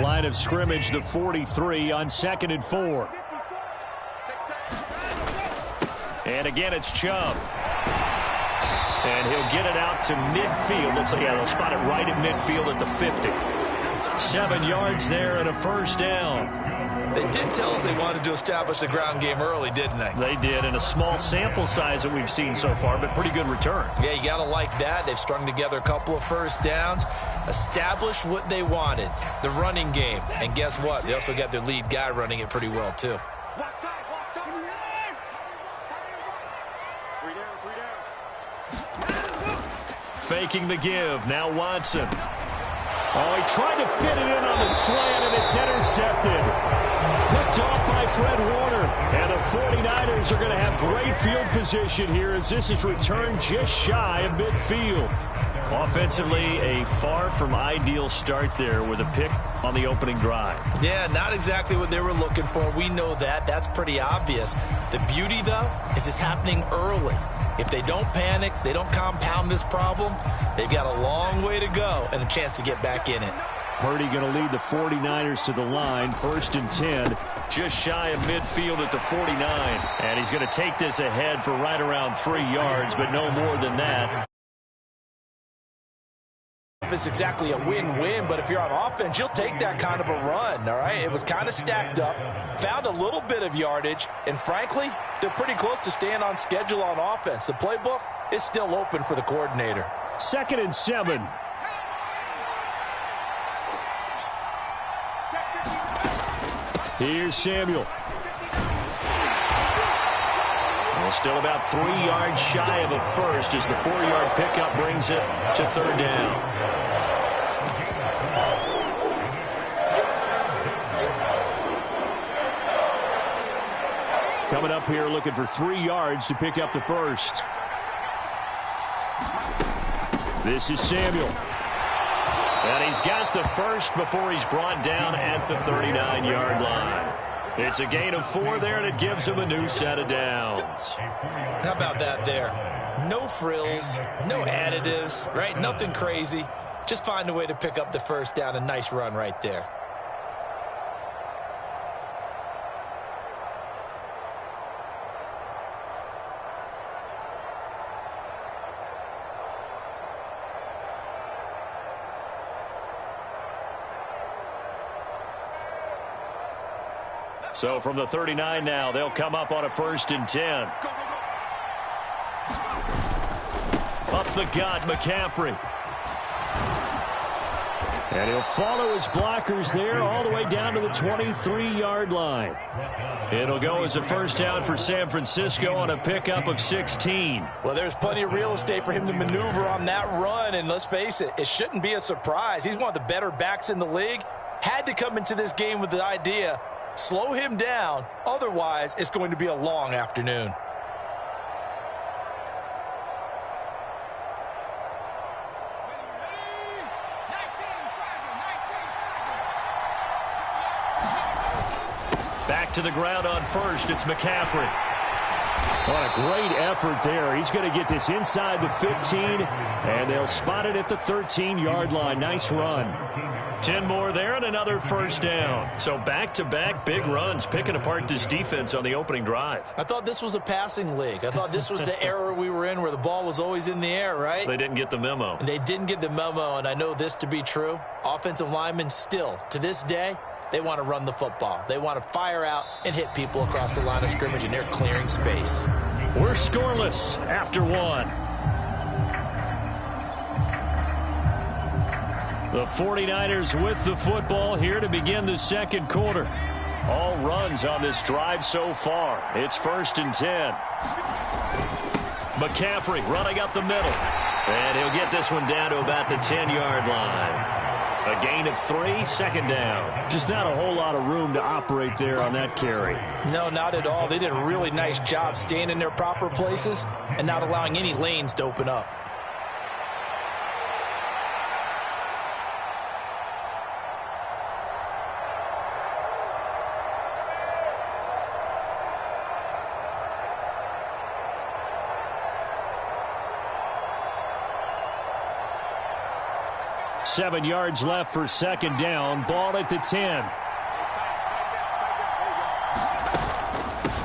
line of scrimmage, the 43 on 2nd and 4. And again, it's Chubb. And he'll get it out to midfield. They'll spot it right at midfield at the 50. 7 yards there and a first down. They did tell us they wanted to establish the ground game early, didn't they? They did, in a small sample size that we've seen so far, but pretty good return. Yeah, you got to like that. They've strung together a couple of first downs, established what they wanted, the running game. And guess what? They also got their lead guy running it pretty well, too. Faking the give. Now Watson. Oh, he tried to fit it in on the slant, and it's intercepted. Picked off by Fred Warner. And the 49ers are going to have great field position here as this is returned just shy of midfield. Offensively, a far from ideal start there with a pick on the opening drive. Yeah, not exactly what they were looking for. We know that. That's pretty obvious. The beauty, though, is it's happening early. If they don't panic, they don't compound this problem, they've got a long way to go and a chance to get back in it. Purdy going to lead the 49ers to the line, 1st and 10, just shy of midfield at the 49. And he's going to take this ahead for right around 3 yards, but no more than that. It's exactly a win-win, but if you're on offense, you'll take that kind of a run, all right? It was kind of stacked up, found a little bit of yardage, and frankly, they're pretty close to staying on schedule on offense. The playbook is still open for the coordinator. 2nd and 7. Here's Samuel. Well, still about 3 yards shy of a first as the 4-yard pickup brings it to 3rd down. Coming up here looking for 3 yards to pick up the first. This is Samuel. And he's got the first before he's brought down at the 39-yard line. It's a gain of 4 there, and it gives him a new set of downs. How about that there? No frills, no additives, right? Nothing crazy. Just find a way to pick up the first down. A nice run right there. So from the 39 now, they'll come up on a 1st and 10. Up the gut, McCaffrey. And he'll follow his blockers there all the way down to the 23-yard line. It'll go as a first down for San Francisco on a pickup of 16. Well, there's plenty of real estate for him to maneuver on that run, and let's face it, it shouldn't be a surprise. He's one of the better backs in the league. Had to come into this game with the idea, slow him down, otherwise it's going to be a long afternoon. Back to the ground on first, it's McCaffrey. What a great effort there. He's going to get this inside the 15, and they'll spot it at the 13-yard line. Nice run. 10 more there and another first down. So back-to-back big runs picking apart this defense on the opening drive. I thought this was a passing league. I thought this was the era we were in where the ball was always in the air, right? They didn't get the memo. And they didn't get the memo, and I know this to be true. Offensive linemen still, to this day, they want to run the football. They want to fire out and hit people across the line of scrimmage, and they're clearing space. We're scoreless after 1. The 49ers with the football here to begin the second quarter. All runs on this drive so far. It's 1st and 10. McCaffrey running up the middle. And he'll get this one down to about the 10-yard line. A gain of 3, 2nd down. Just not a whole lot of room to operate there on that carry. No, not at all. They did a really nice job staying in their proper places and not allowing any lanes to open up. 7 yards left for second down. Ball at the 10.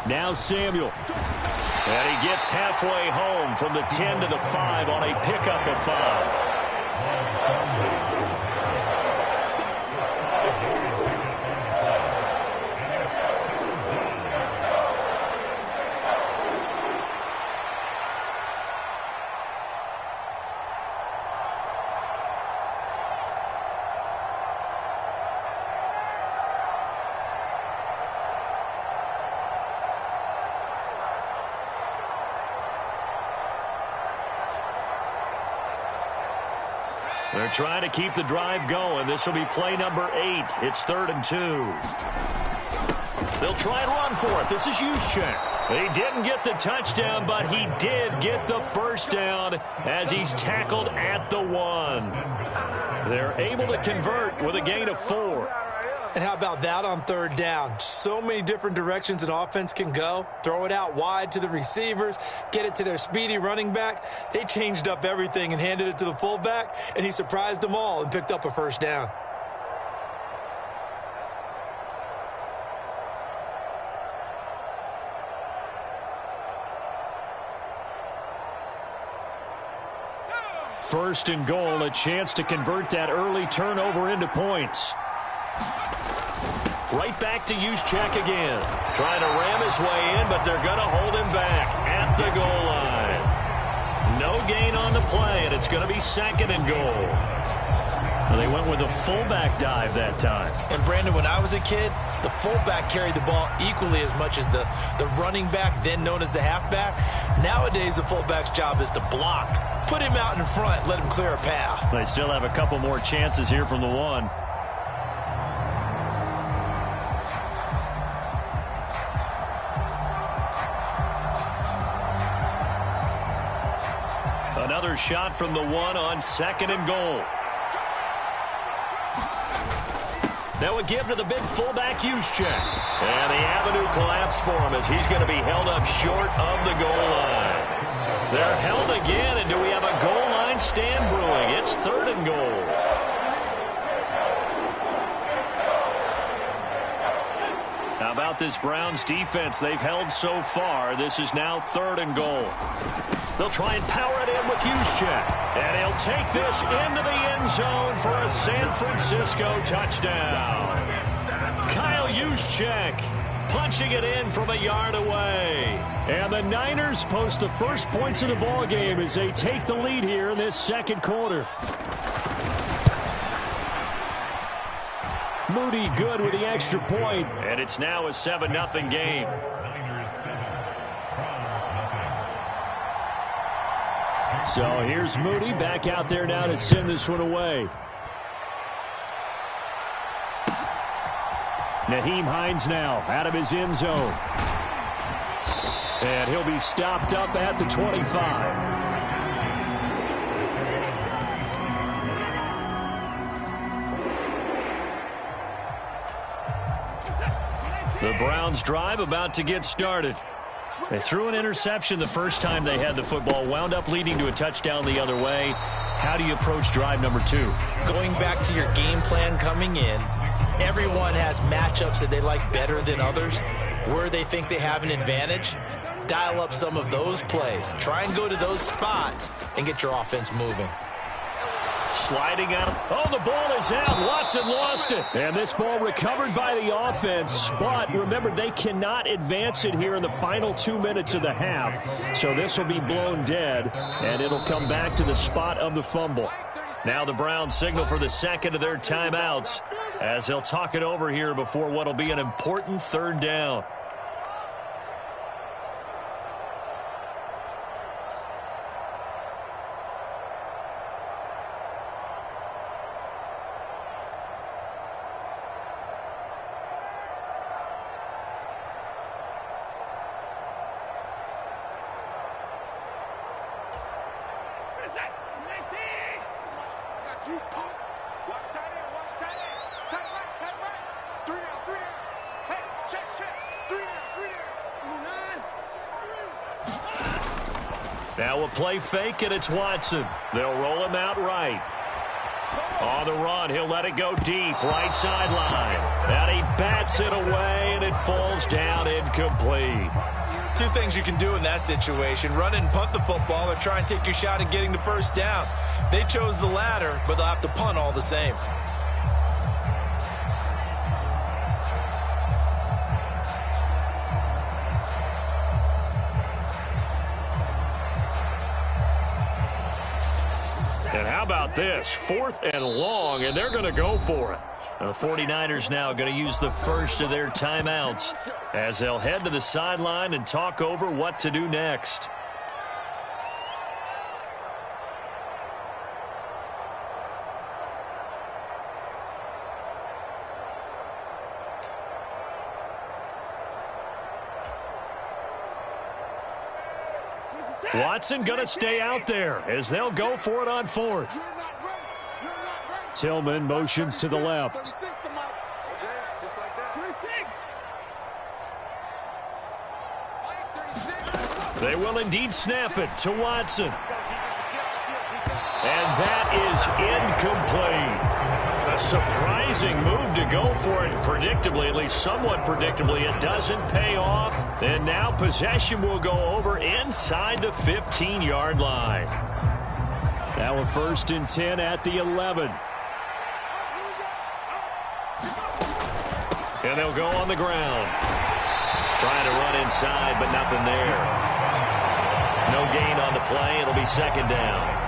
Now Samuel. And he gets halfway home from the 10 to the 5 on a pickup of 5. They're trying to keep the drive going. This will be play number 8. It's 3rd and 2. They'll try and run for it. This is Juszczyk. He didn't get the touchdown, but he did get the first down as he's tackled at the 1. They're able to convert with a gain of 4. And how about that on 3rd down? So many different directions an offense can go. Throw it out wide to the receivers, get it to their speedy running back. They changed up everything and handed it to the fullback, and he surprised them all and picked up a first down. First and goal, a chance to convert that early turnover into points. Right back to Juszczyk again. Trying to ram his way in, but they're going to hold him back at the goal line. No gain on the play, and it's going to be 2nd and goal. Well, they went with a fullback dive that time. And, Brandon, when I was a kid, the fullback carried the ball equally as much as the running back, then known as the halfback. Nowadays, the fullback's job is to block. Put him out in front, let him clear a path. They still have a couple more chances here from the 1. Another shot from the 1 on 2nd and goal. That would give to the big fullback, Juszczyk. And the avenue collapsed for him as he's going to be held up short of the goal line. They're held again, and do we have a goal line stand brewing? It's 3rd and goal. How about this Browns defense they've held so far? This is now 3rd and goal. They'll try and power it in with Juszczyk. And he'll take this into the end zone for a San Francisco touchdown. Kyle Juszczyk punching it in from a yard away. And the Niners post the first points of the ball game as they take the lead here in this 2nd quarter. Moody good with the extra point. And it's now a 7-0 game. So here's Moody back out there now to send this one away. Nyheim Hines now out of his end zone. And he'll be stopped up at the 25. The Browns drive about to get started. They threw an interception the first time they had the football, wound up leading to a touchdown the other way. How do you approach drive number 2? Going back to your game plan coming in, everyone has matchups that they like better than others. Where they think they have an advantage, dial up some of those plays. Try and go to those spots and get your offense moving. Sliding out. Oh, the ball is out. Watson lost it. And this ball recovered by the offense. But remember, they cannot advance it here in the final 2 minutes of the half. So this will be blown dead, and it'll come back to the spot of the fumble. Now the Browns signal for the 2nd of their timeouts as they'll talk it over here before what will be an important 3rd down. Now a play fake, and it's Watson. They'll roll him out right. On the run, he'll let it go deep, right sideline. And he bats it away, and it falls down incomplete. Two things you can do in that situation: run and punt the football, or try and take your shot at getting the first down. They chose the latter, but they'll have to punt all the same. And how about this? 4th and long, and they're going to go for it. The 49ers now going to use the first of their timeouts as they'll head to the sideline and talk over what to do next. Watson going to stay out there as they'll go for it on 4th. Tillman motions to the left. They will indeed snap it to Watson. And that is incomplete. A surprising move to go for it. Predictably, at least somewhat predictably, it doesn't pay off. And now possession will go over inside the 15-yard line. Now a 1st and 10 at the 11. And they'll go on the ground. Trying to run inside, but nothing there. No gain on the play. It'll be 2nd down.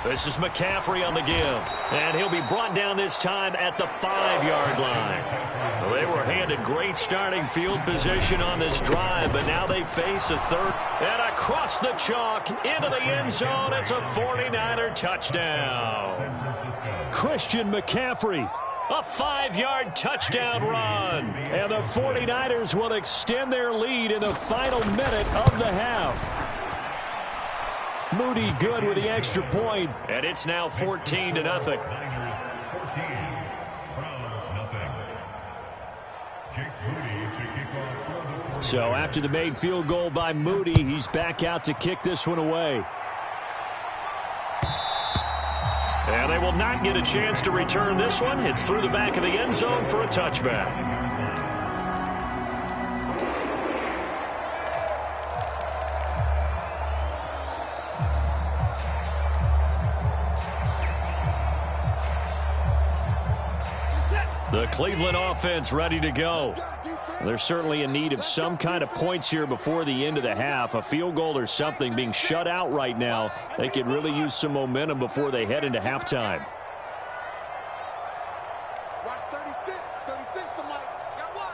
This is McCaffrey on the give, and he'll be brought down this time at the 5-yard line. Well, they were handed great starting field position on this drive, but now they face a 3rd. And across the chalk, into the end zone, it's a 49er touchdown. Christian McCaffrey, a 5-yard touchdown run. And the 49ers will extend their lead in the final minute of the half. Moody good with the extra point, and it's now 14-0. So after the made field goal by Moody, he's back out to kick this one away. And they will not get a chance to return this one. It's through the back of the end zone for a touchback. The Cleveland offense ready to go. They're certainly in need of some kind of points here before the end of the half. A field goal or something. Being shut out right now, they could really use some momentum before they head into halftime. Watch 36 to Mike. Got one.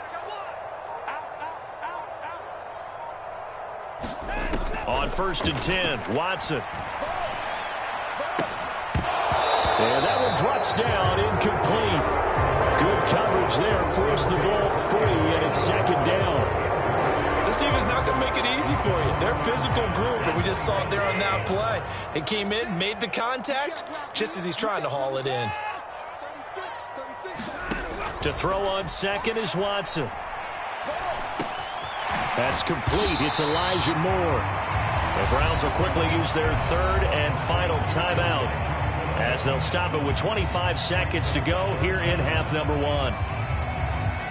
Out. On 1st and 10, Watson. And that one drops down, incomplete. Good coverage there, forced the ball free, and it's 2nd down. This team is not going to make it easy for you. They're a physical group, and we just saw it there on that play. They came in, made the contact, just as he's trying to haul it in. To throw on 2nd is Watson. That's complete. It's Elijah Moore. The Browns will quickly use their 3rd and final timeout, as they'll stop it with 25 seconds to go here in half number 1.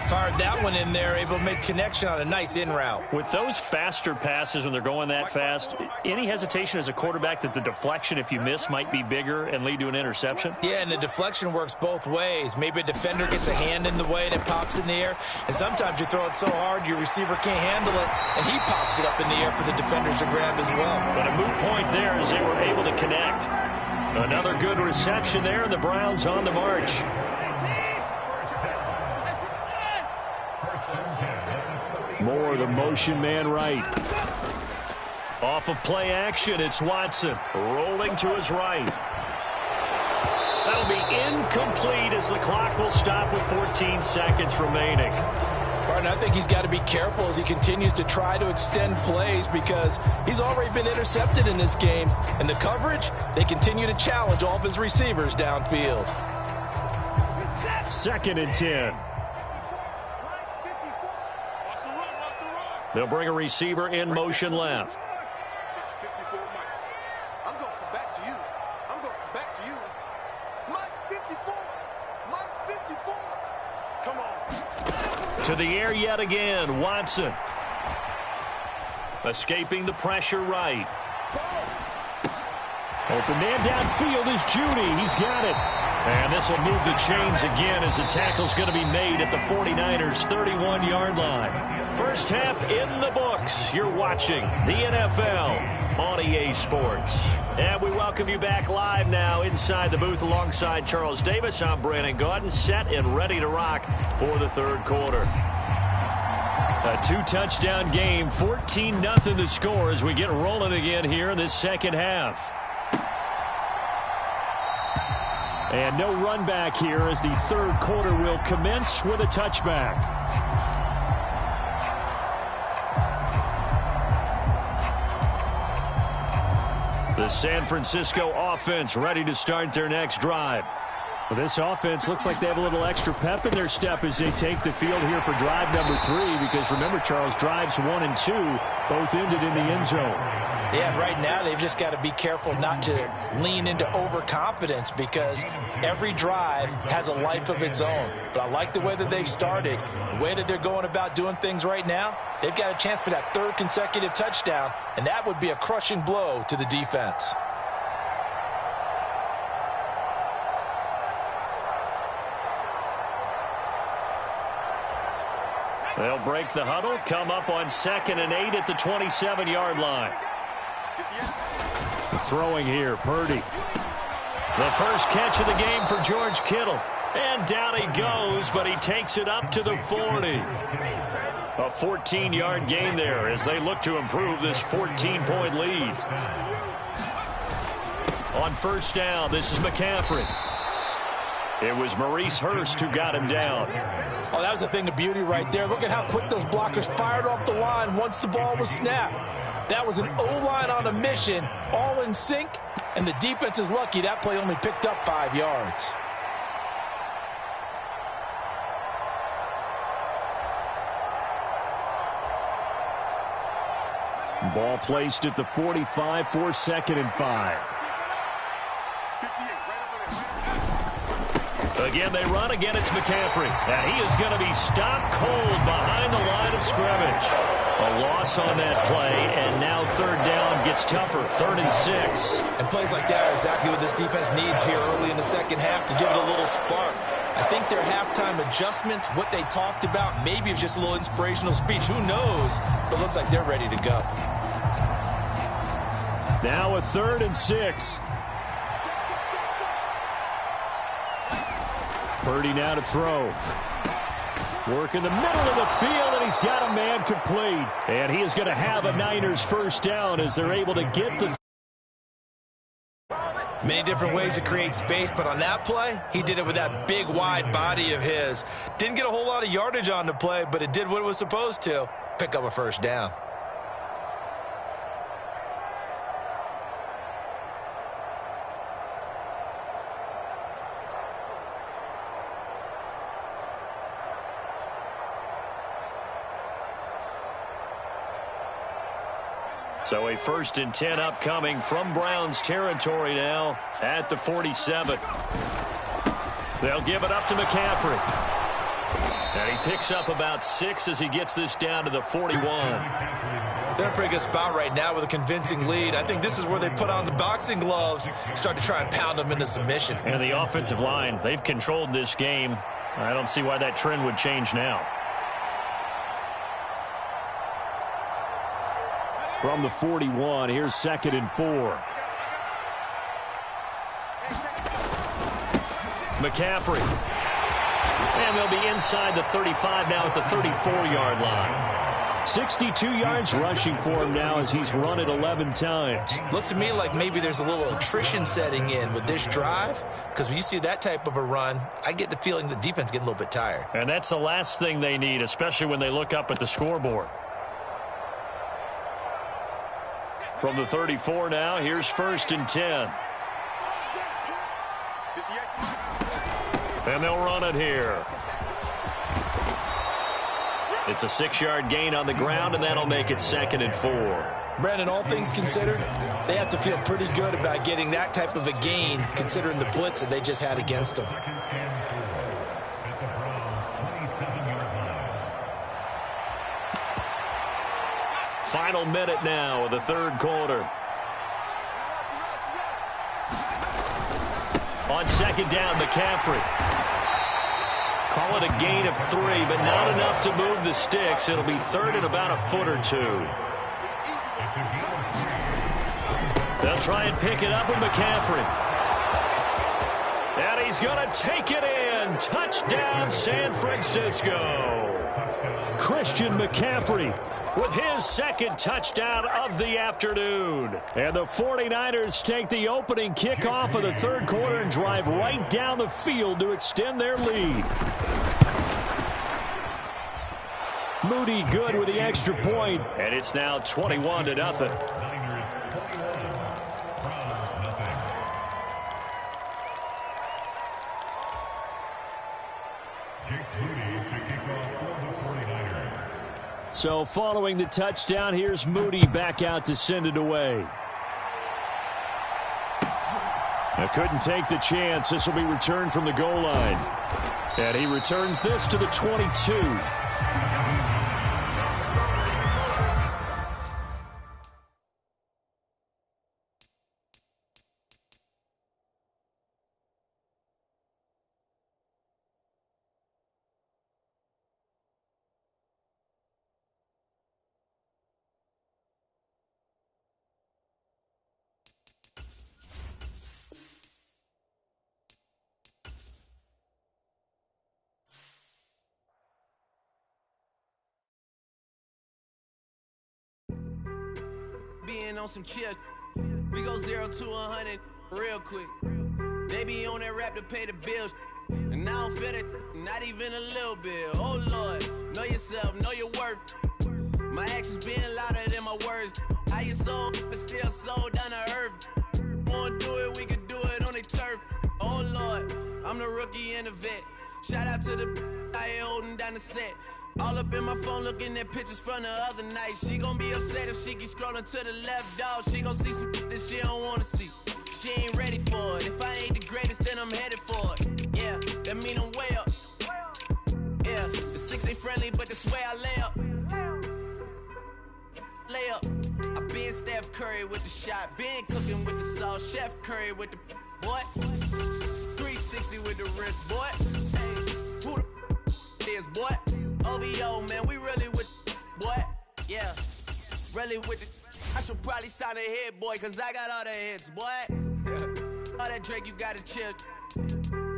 Fired that one in there, able to make connection on a nice in route. With those faster passes when they're going that fast, any hesitation as a quarterback that the deflection, if you miss, might be bigger and lead to an interception? Yeah, and the deflection works both ways. Maybe a defender gets a hand in the way and it pops in the air, and sometimes you throw it so hard your receiver can't handle it, and he pops it up in the air for the defenders to grab as well. But a moot point there as they were able to connect. Another good reception there, and the Browns on the march. Moore, the motion man right. Off of play action, it's Watson rolling to his right. That'll be incomplete as the clock will stop with 14 seconds remaining. Martin, I think he's got to be careful as he continues to try to extend plays because he's already been intercepted in this game. And the coverage, they continue to challenge all of his receivers downfield. 2nd and 10. They'll bring a receiver in motion left. I'm going to come back to you. I'm going to come back to you. Mike 54. Mike 54. Come on. To the air yet again, Watson. Escaping the pressure right. Open man downfield is Judy. He's got it. And this will move the chains again as the tackle's going to be made at the 49ers' 31-yard line. First half in the books. You're watching the NFL on EA Sports. And we welcome you back live now inside the booth alongside Charles Davis. I'm Brandon Gaudin, set and ready to rock for the third quarter. A 2-touchdown game, 14-0 the score as we get rolling again here in this second half. And no run back here as the third quarter will commence with a touchback. The San Francisco offense ready to start their next drive. Well, this offense looks like they have a little extra pep in their step as they take the field here for drive number 3. Because remember, Charles, drives 1 and 2 both ended in the end zone. Yeah, right now they've just got to be careful not to lean into overconfidence because every drive has a life of its own. But I like the way that they've started, the way that they're going about doing things right now. They've got a chance for that 3rd consecutive touchdown, and that would be a crushing blow to the defense. They'll break the huddle, come up on 2nd and 8 at the 27-yard line. Throwing here, Purdy. The first catch of the game for George Kittle. And down he goes, but he takes it up to the 40. A 14-yard gain there as they look to improve this 14-point lead. On first down, this is McCaffrey. It was Maurice Hurst who got him down. Oh, that was a thing of beauty right there. Look at how quick those blockers fired off the line once the ball was snapped. That was an O-line on a mission, all in sync, and the defense is lucky that play only picked up 5 yards. Ball placed at the 45 for 2nd and 5. Again, they run. Again, it's McCaffrey. And he is going to be stopped cold behind the line of scrimmage. A loss on that play, and now 3rd down gets tougher. 3rd and 6. And plays like that are exactly what this defense needs here early in the second half to give it a little spark. I think their halftime adjustments, what they talked about, maybe it's just a little inspirational speech. Who knows? But it looks like they're ready to go. Now a 3rd and 6. Purdy now to throw. Work in the middle of the field, and he's got a man complete. And he is going to have a Niners first down as they're able to get the... Many different ways to create space, but on that play, he did it with that big, wide body of his. Didn't get a whole lot of yardage on the play, but it did what it was supposed to. Pick up a first down. So a 1st and 10 upcoming from Browns territory now at the 47. They'll give it up to McCaffrey. And he picks up about 6 as he gets this down to the 41. They're in a pretty good spot right now with a convincing lead. I think this is where they put on the boxing gloves, start to try and pound them into submission. And the offensive line, they've controlled this game. I don't see why that trend would change now. From the 41, here's 2nd and 4. McCaffrey. And they'll be inside the 35 now at the 34-yard line. 62 yards rushing for him now as he's run it 11 times. Looks to me like maybe there's a little attrition setting in with this drive, because when you see that type of a run, I get the feeling the defense getting a little bit tired. And that's the last thing they need, especially when they look up at the scoreboard. From the 34 now, here's 1st and 10. And they'll run it here. It's a 6-yard gain on the ground, and that'll make it 2nd and 4. Brandon, all things considered, they have to feel pretty good about getting that type of a gain, considering the blitz that they just had against them. Final minute now of the 3rd quarter. On 2nd down, McCaffrey. Call it a gain of 3, but not enough to move the sticks. It'll be 3rd and about a foot or 2. They'll try and pick it up with McCaffrey. And he's going to take it in. Touchdown, San Francisco. Christian McCaffrey with his 2nd touchdown of the afternoon. And the 49ers take the opening kickoff of the 3rd quarter and drive right down the field to extend their lead. Moody good with the extra point, and it's now 21-0. So following the touchdown, here's Moody back out to send it away. I couldn't take the chance. This will be returned from the goal line. And he returns this to the 22. Being on some chill, we go 0 to 100 real quick. They be on that rap to pay the bills, and I don't feel it, not even a little bit. Oh Lord, know yourself, know your worth. My actions being louder than my words. How you sold, but still sold down to earth. Wanna do it, we can do it on the turf. Oh Lord, I'm the rookie and the vet. Shout out to the I ain't holding down the set. All up in my phone looking at pictures from the other night. She gon' be upset if she keep scrolling to the left, dog. She gon' see some that she don't wanna see. She ain't ready for it. If I ain't the greatest, then I'm headed for it. Yeah, that mean I'm way up. Yeah, the 6 ain't friendly, but that's where I lay up. Lay up. I been Steph Curry with the shot. Been cooking with the sauce. Chef Curry with the boy. 360 with the wrist, boy. Hey, who the is, boy? OVO, man, we really with boy. Yeah, really with the. I should probably sign a hit, boy, cause I got all the hits, boy. All that Drake, you gotta chill.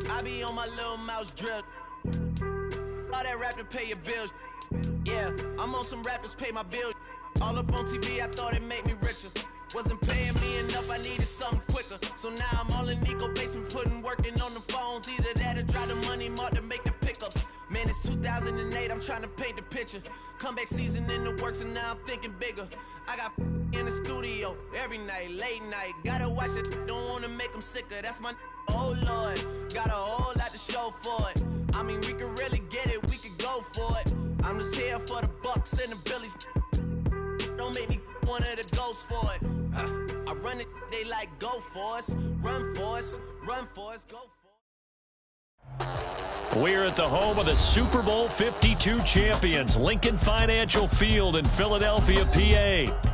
I be on my little mouse drip. All that rap to pay your bills. Yeah, I'm on some rappers pay my bills. All up on TV, I thought it made me richer. Wasn't paying me enough, I needed something quicker. So now I'm all in Nico basement, working on the phones. Either that or drive the money mark to make the pickups. Man, it's 2008, I'm trying to paint the picture. Comeback season in the works and now I'm thinking bigger. I got in the studio every night, late night. Gotta watch it, don't wanna make them sicker. That's my oh Lord, got a whole lot to show for it. I mean, we could really get it, we could go for it. I'm just here for the Bucks and the Billies. Don't make me one of the ghosts for it. I run it, they like go for us, run for us, run for us, go for us. We're at the home of the Super Bowl 52 champions, Lincoln Financial Field in Philadelphia, PA.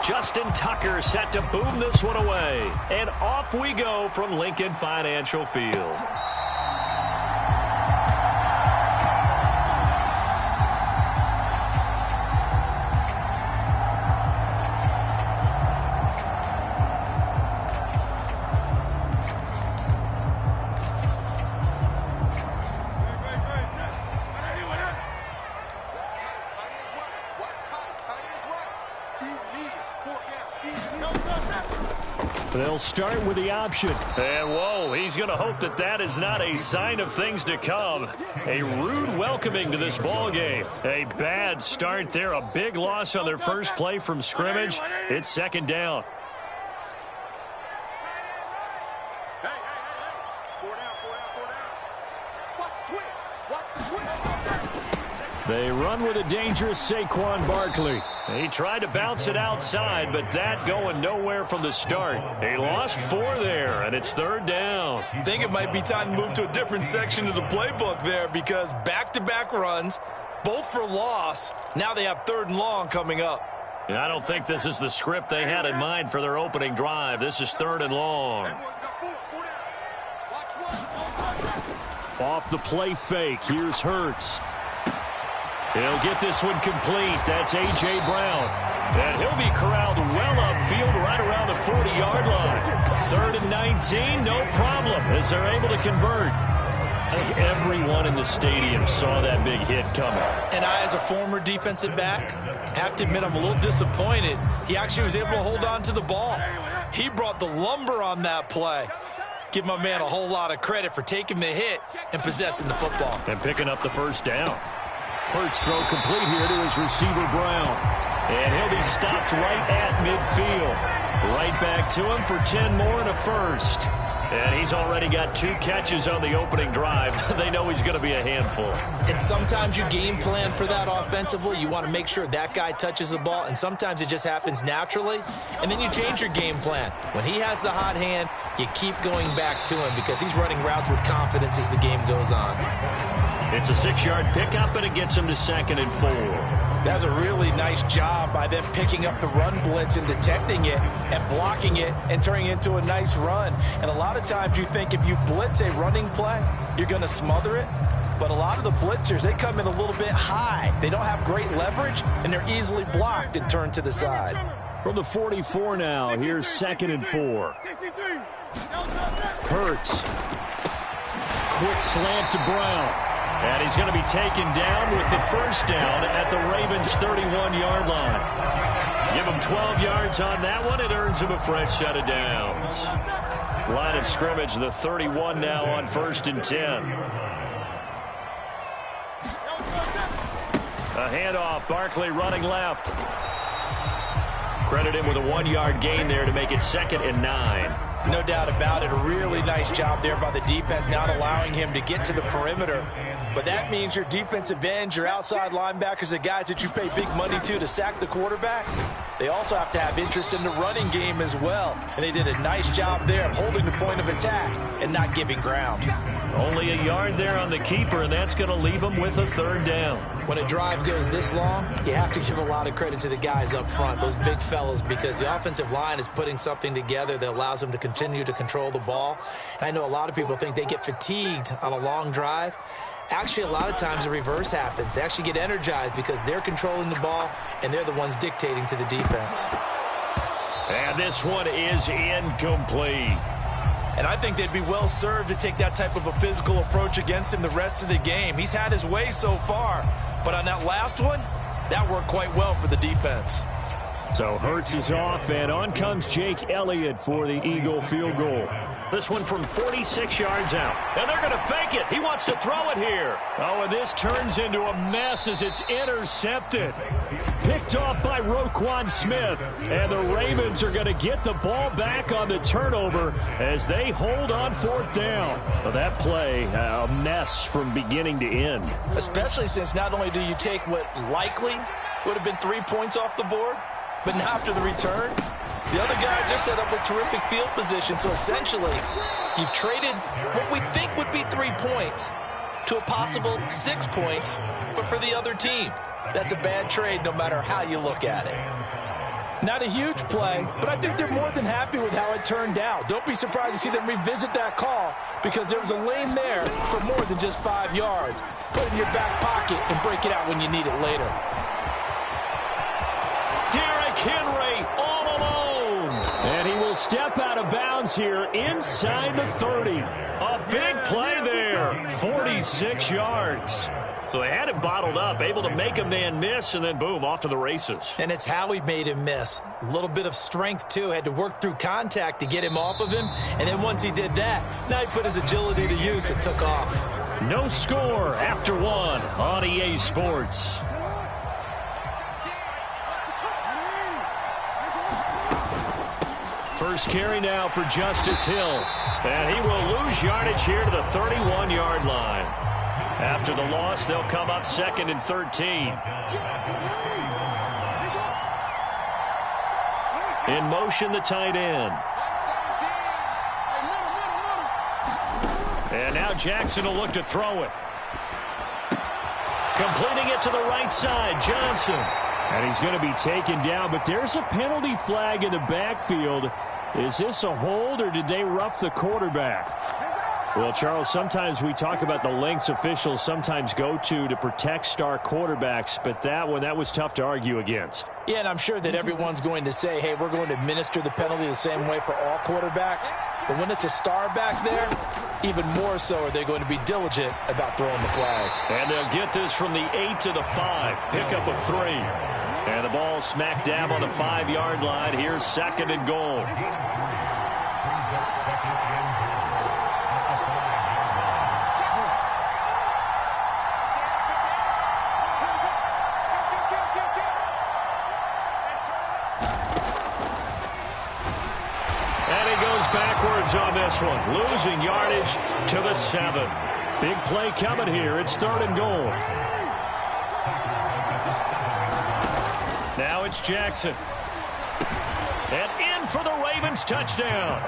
Justin Tucker set to boom this one away. And off we go from Lincoln Financial Field. They'll start with the option. And, whoa, he's going to hope that that is not a sign of things to come. A rude welcoming to this ball game. A bad start there. A big loss on their first play from scrimmage. It's second down. They run with a dangerous Saquon Barkley. He tried to bounce it outside, but that going nowhere from the start. He lost 4 there, and it's third down. I think it might be time to move to a different section of the playbook there because back-to-back runs, both for loss. Now they have 3rd and long coming up. And I don't think this is the script they had in mind for their opening drive. This is 3rd and long. Off the play fake, here's Hurts. He'll get this one complete. That's A.J. Brown. And he'll be corralled well upfield right around the 40-yard line. 3rd and 19, no problem, as they're able to convert. I think everyone in the stadium saw that big hit coming. And I, as a former defensive back, have to admit I'm a little disappointed. He actually was able to hold on to the ball. He brought the lumber on that play. Give my man a whole lot of credit for taking the hit and possessing the football. And picking up the first down. Hurts throw complete here to his receiver, Brown. And he'll be stopped right at midfield. Right back to him for 10 more and a first. And he's already got 2 catches on the opening drive. They know he's going to be a handful. And sometimes you game plan for that offensively. You want to make sure that guy touches the ball. And sometimes it just happens naturally. And then you change your game plan. When he has the hot hand, you keep going back to him because he's running routes with confidence as the game goes on. It's a 6-yard pickup, and it gets him to 2nd and 4. That's a really nice job by them picking up the run blitz and detecting it and blocking it and turning it into a nice run. And a lot of times you think if you blitz a running play, you're going to smother it. But a lot of the blitzers, they come in a little bit high. They don't have great leverage, and they're easily blocked and turned to the side. From the 44 now, here's 2nd and 4. Hurts. Quick slant to Brown. And he's going to be taken down with the first down at the Ravens' 31-yard line. Give him 12 yards on that one. It earns him a fresh set of downs. Line of scrimmage, the 31 now on 1st and 10. A handoff, Barkley running left. Credit him with a 1-yard gain there to make it 2nd and 9. No doubt about it. A really nice job there by the defense, not allowing him to get to the perimeter. But that means your defensive ends, your outside linebackers, the guys that you pay big money to sack the quarterback, they also have to have interest in the running game as well. And they did a nice job there of holding the point of attack and not giving ground. Only a yard there on the keeper, and that's going to leave him with a 3rd down. When a drive goes this long, you have to give a lot of credit to the guys up front, those big fellas, because the offensive line is putting something together that allows them to continue to control the ball. And I know a lot of people think they get fatigued on a long drive. Actually, a lot of times the reverse happens. They actually get energized because they're controlling the ball, and they're the ones dictating to the defense. And this one is incomplete. And I think they'd be well served to take that type of a physical approach against him the rest of the game. He's had his way so far, but on that last one, that worked quite well for the defense. So Hurts is off, and on comes Jake Elliott for the Eagle field goal. This one from 46 yards out. And they're going to fake it. He wants to throw it here. Oh, and this turns into a mess as it's intercepted. Picked off by Roquan Smith. And the Ravens are going to get the ball back on the turnover as they hold on 4th down. Well, that play, a mess from beginning to end. Especially since not only do you take what likely would have been 3 points off the board, but now after the return, the other guys, they're set up with terrific field position. So essentially, you've traded what we think would be 3 points to a possible 6 points, but for the other team. That's a bad trade no matter how you look at it. Not a huge play, but I think they're more than happy with how it turned out. Don't be surprised to see them revisit that call because there was a lane there for more than just 5 yards. Put it in your back pocket and break it out when you need it later. Derrick Henry all alone. And he will step out of bounds here inside the 30. A big play there. 46 yards. So they had it bottled up, able to make a man miss, and then boom, off to the races. And it's how he made him miss. A little bit of strength, too. Had to work through contact to get him off of him. And then once he did that, now he put his agility to use and took off. No score after one on EA Sports. First carry now for Justice Hill. And he will lose yardage here to the 31-yard line. After the loss, they'll come up 2nd and 13. In motion, the tight end. And now Jackson will look to throw it. Completing it to the right side, Johnson. And he's going to be taken down, but there's a penalty flag in the backfield. Is this a hold, or did they rough the quarterback? Well, Charles, sometimes we talk about the lengths officials sometimes go to protect star quarterbacks, but that was tough to argue against. Yeah, and I'm sure that everyone's going to say, hey, we're going to administer the penalty the same way for all quarterbacks. But when it's a star back there, even more so are they going to be diligent about throwing the flag. And they'll get this from the 8 to the 5. Pickup of 3. And the ball smack dab on the 5-yard line. Here's 2nd and goal. Backwards on this one, losing yardage to the 7. Big play coming here. It's 3rd and goal. Now it's Jackson. And in for the Ravens touchdown.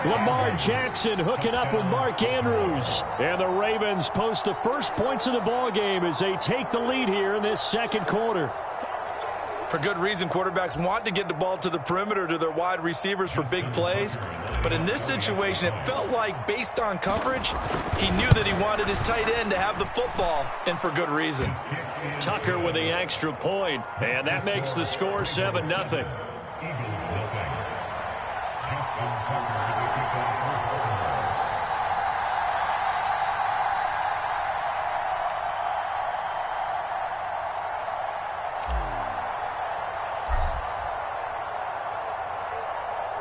Lamar Jackson hooking up with Mark Andrews. And the Ravens post the first points of the ball game as they take the lead here in this 2nd quarter. For good reason, quarterbacks want to get the ball to the perimeter to their wide receivers for big plays. But in this situation, it felt like, based on coverage, he knew that he wanted his tight end to have the football, and for good reason. Tucker with the extra point, and that makes the score 7-0.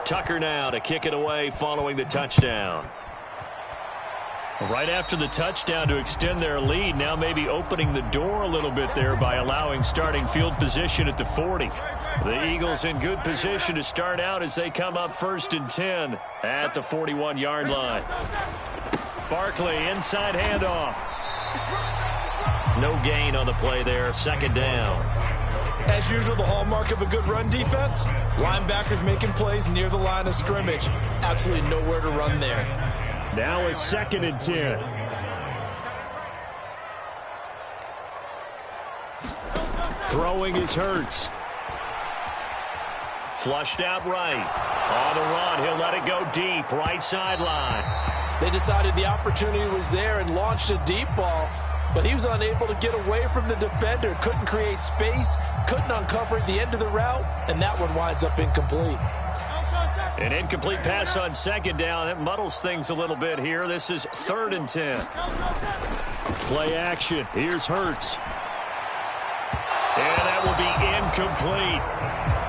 Tucker now to kick it away following the touchdown. Right after the touchdown to extend their lead, now maybe opening the door a little bit there by allowing starting field position at the 40. The Eagles in good position to start out as they come up 1st and 10 at the 41-yard line. Barkley inside handoff. No gain on the play there, 2nd down. As usual, the hallmark of a good run defense, linebackers making plays near the line of scrimmage. Absolutely nowhere to run there. Now it's 2nd and 10. Throwing is Hurts. Flushed out right. On the run, he'll let it go deep, right sideline. They decided the opportunity was there and launched a deep ball, but he was unable to get away from the defender. Couldn't create space, couldn't uncover at the end of the route, and that one winds up incomplete. An incomplete pass on 2nd down. That muddles things a little bit here. This is 3rd and 10. Play action. Here's Hurts. And that will be incomplete.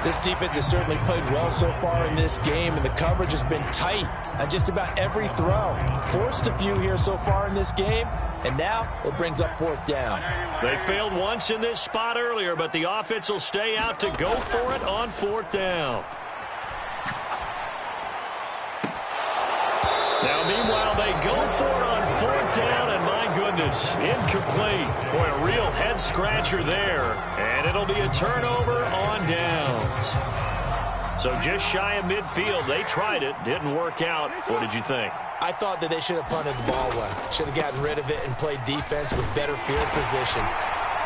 This defense has certainly played well so far in this game, and the coverage has been tight on just about every throw. Forced a few here so far in this game, and now it brings up 4th down. They failed once in this spot earlier, but the offense will stay out to go for it on 4th down. Now, meanwhile, they go for it on 4th down, and my goodness, incomplete. Boy, a real head-scratcher there, and it'll be a turnover on downs. So just shy of midfield. They tried it, didn't work out. What did you think? I thought that they should have punted the ball away. Should have gotten rid of it and played defense with better field position.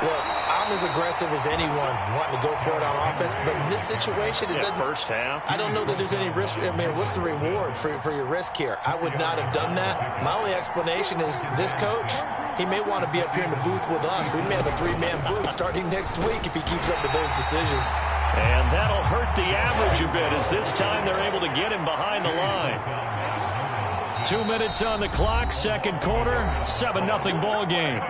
Look, I'm as aggressive as anyone wanting to go for it on offense, but in this situation, it doesn't. First half. I don't know that there's any risk. I mean, what's the reward for your risk here? I would not have done that. My only explanation is this coach, he may want to be up here in the booth with us. We may have a 3-man booth starting next week if he keeps up with those decisions. And that'll hurt the average a bit as this time they're able to get him behind the line. 2 minutes on the clock, 2nd quarter, 7-0 ball game.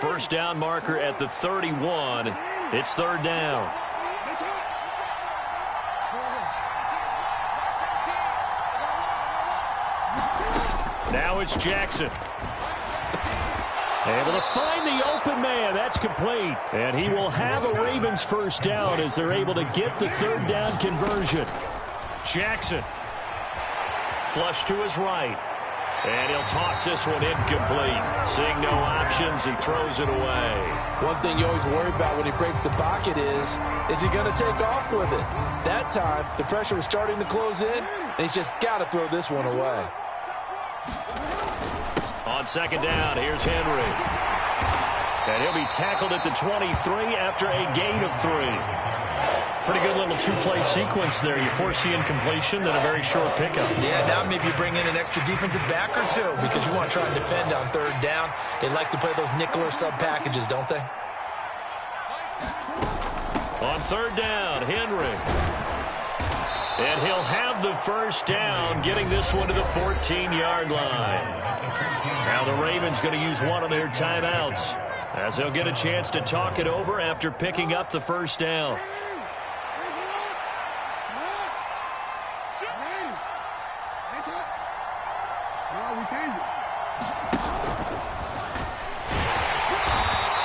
First down marker at the 31. It's third down. Now it's Jackson. Able to find the open man. That's complete. And he will have a Ravens first down as they're able to get the third down conversion. Jackson. Flush to his right. And he'll toss this one incomplete. Seeing no options, he throws it away. One thing you always worry about when he breaks the pocket is he going to take off with it? That time, the pressure was starting to close in, and he's just got to throw this one away. On second down, here's Henry. And he'll be tackled at the 23 after a gain of 3. Pretty good little two-play sequence there. You force the incompletion, then a very short pickup. Yeah, now maybe you bring in an extra defensive back or two because you want to try and defend on third down. They like to play those nickel or sub packages, don't they? On third down, Henry. And he'll have the first down, getting this one to the 14-yard line. Now the Ravens going to use one of their timeouts as they'll get a chance to talk it over after picking up the first down.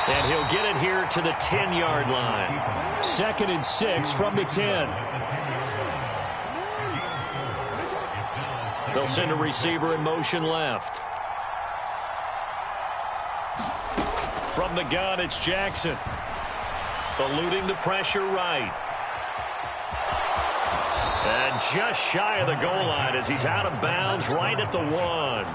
And he'll get it here to the 10-yard line. 2nd and 6 from the 10. They'll send a receiver in motion left. From the gun, it's Jackson. Eluding the pressure right. And just shy of the goal line as he's out of bounds right at the 1.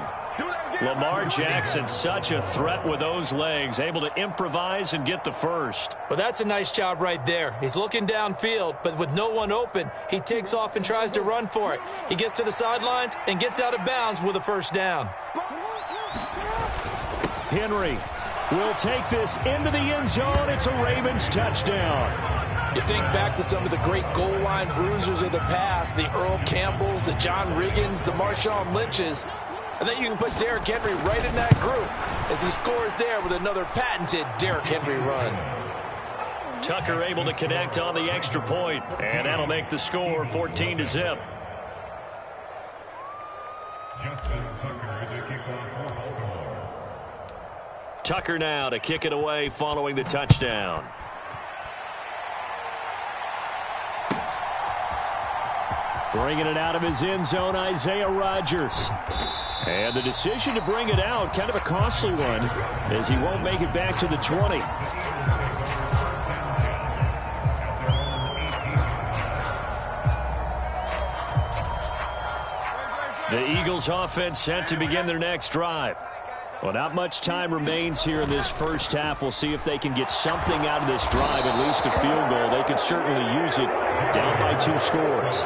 Lamar Jackson, such a threat with those legs, able to improvise and get the first. Well, that's a nice job right there. He's looking downfield, but with no one open, he takes off and tries to run for it. He gets to the sidelines and gets out of bounds with a first down. Henry will take this into the end zone. It's a Ravens touchdown. You think back to some of the great goal line bruisers of the past, the Earl Campbells, the John Riggins, the Marshawn Lynches. I think you can put Derrick Henry right in that group as he scores there with another patented Derrick Henry run. Tucker able to connect on the extra point, and that'll make the score 14-0. Tucker now to kick it away following the touchdown. Bringing it out of his end zone, Isaiah Rodgers. And the decision to bring it out, kind of a costly one, as he won't make it back to the 20. The Eagles offense set to begin their next drive. Well, not much time remains here in this first half. We'll see if they can get something out of this drive, at least a field goal. They could certainly use it down by 2 scores.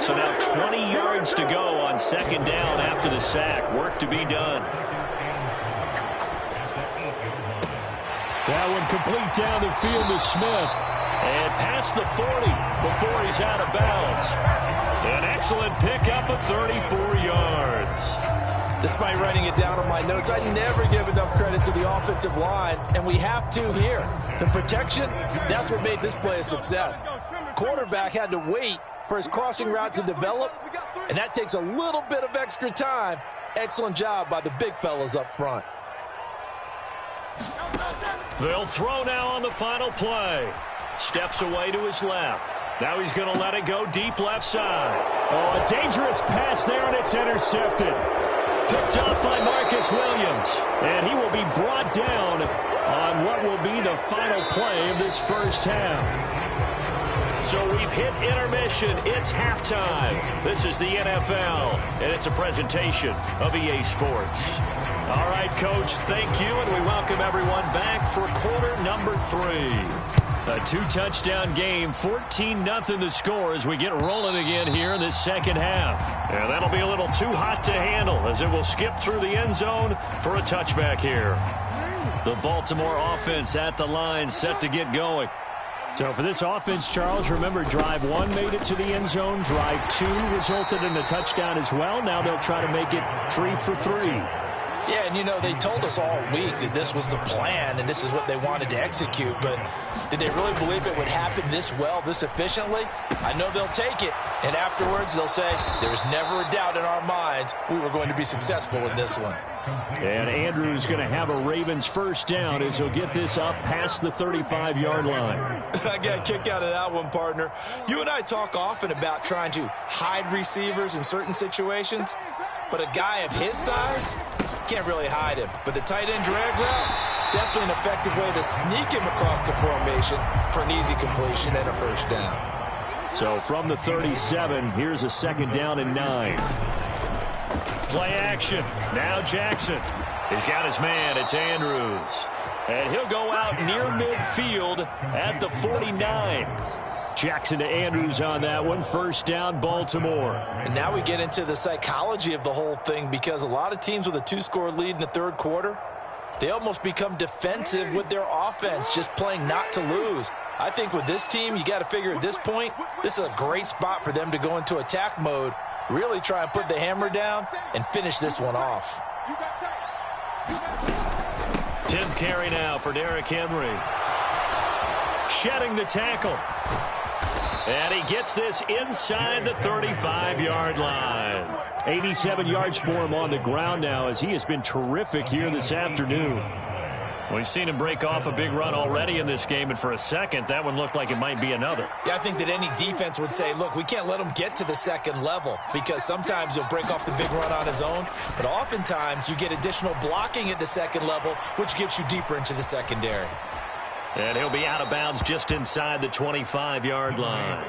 So now 20 yards to go on second down after the sack. Work to be done. That one complete down the field to Smith. And past the 40 before he's out of bounds. An excellent pickup of 34 yards. Despite writing it down on my notes, I never give enough credit to the offensive line, and we have to here. The protection, that's what made this play a success. Quarterback had to wait for his crossing route to develop, and that takes a little bit of extra time. Excellent job by the big fellas up front. They'll throw now on the final play. Steps away to his left. Now he's going to let it go deep left side. Oh, a dangerous pass there, and it's intercepted. Picked off by Marcus Williams. And he will be brought down on what will be the final play of this first half. So we've hit intermission. It's halftime. This is the NFL, and it's a presentation of EA Sports. All right, Coach, thank you, and we welcome everyone back for quarter number 3. A 2-touchdown game, 14-0 the score as we get rolling again here in this second half. And that'll be a little too hot to handle as it will skip through the end zone for a touchback here. The Baltimore offense at the line set to get going. So for this offense, Charles, remember drive 1 made it to the end zone. Drive 2 resulted in a touchdown as well. Now they'll try to make it 3 for 3. Yeah, and, you know, they told us all week that this was the plan and this is what they wanted to execute. But did they really believe it would happen this well, this efficiently? I know they'll take it. And afterwards, they'll say, there was never a doubt in our minds we were going to be successful in this one. And Andrews going to have a Ravens first down as he'll get this up past the 35-yard line. I got a kick out of that one, partner. You and I talk often about trying to hide receivers in certain situations. But a guy of his size, can't really hide him. But the tight end drag route, definitely an effective way to sneak him across the formation for an easy completion and a first down. So from the 37, here's a second down and 9. Play action. Now Jackson. He's got his man. It's Andrews. And he'll go out near midfield at the 49. Jackson to Andrews on that one. First down, Baltimore. And now we get into the psychology of the whole thing, because a lot of teams with a 2-score lead in the third quarter, they almost become defensive with their offense, just playing not to lose. I think with this team, you got to figure at this point, this is a great spot for them to go into attack mode, really try and put the hammer down and finish this one off. 10th carry now for Derrick Henry. Shedding the tackle. And he gets this inside the 35-yard line. 87 yards for him on the ground now, as he has been terrific here this afternoon. We've seen him break off a big run already in this game, and for a second, that one looked like it might be another. Yeah, I think that any defense would say, look, we can't let him get to the second level, because sometimes he'll break off the big run on his own, but oftentimes you get additional blocking at the second level, which gets you deeper into the secondary. And he'll be out of bounds just inside the 25-yard line.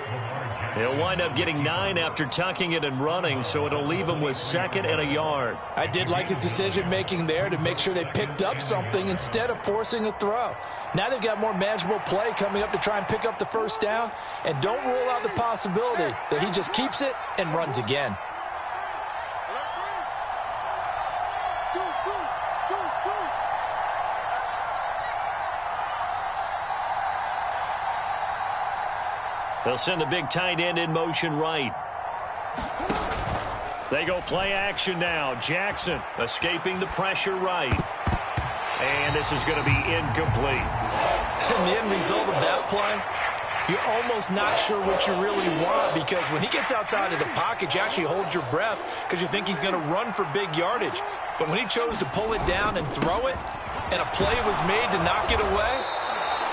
He'll wind up getting 9 after tucking it and running, so it'll leave him with 2nd and a yard. I did like his decision-making there to make sure they picked up something instead of forcing a throw. Now they've got more manageable play coming up to try and pick up the first down, and don't rule out the possibility that he just keeps it and runs again. They'll send the big tight end in motion right. They go play action now. Jackson escaping the pressure right. And this is going to be incomplete. And the end result of that play, you're almost not sure what you really want, because when he gets outside of the pocket, you actually hold your breath because you think he's going to run for big yardage. But when he chose to pull it down and throw it, and a play was made to knock it away,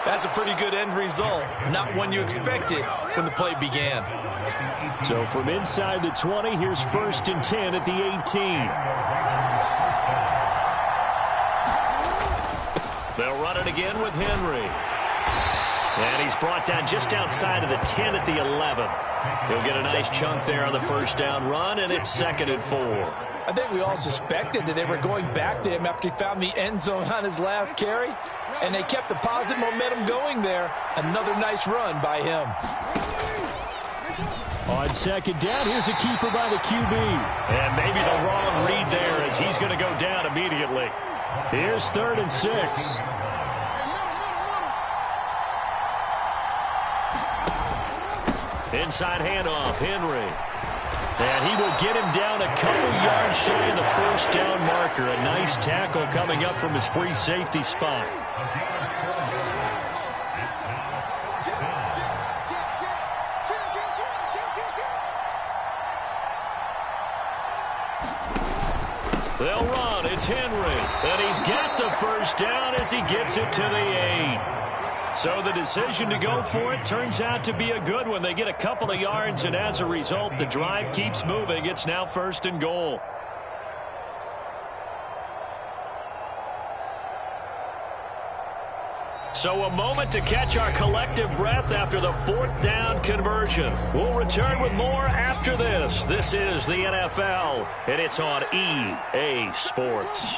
that's a pretty good end result. Not one you expected when the play began. So from inside the 20, here's 1st and 10 at the 18. They'll run it again with Henry. And he's brought down just outside of the 10 at the 11. He'll get a nice chunk there on the first down run, and it's 2nd and 4. I think we all suspected that they were going back to him after he found the end zone on his last carry, and they kept the positive momentum going there. Another nice run by him. On 2nd down, here's a keeper by the QB. And maybe the wrong read there, as he's going to go down immediately. Here's 3rd and 6. Inside handoff, Henry. And he will get him down a couple yards shy of the first down marker. A nice tackle coming up from his free safety spot. They'll run. It's Henry. And he's got the first down as he gets it to the 8. So the decision to go for it turns out to be a good one. They get a couple of yards, and as a result, the drive keeps moving. It's now 1st and goal. So a moment to catch our collective breath after the 4th down conversion. We'll return with more after this. This is the NFL, and it's on EA Sports.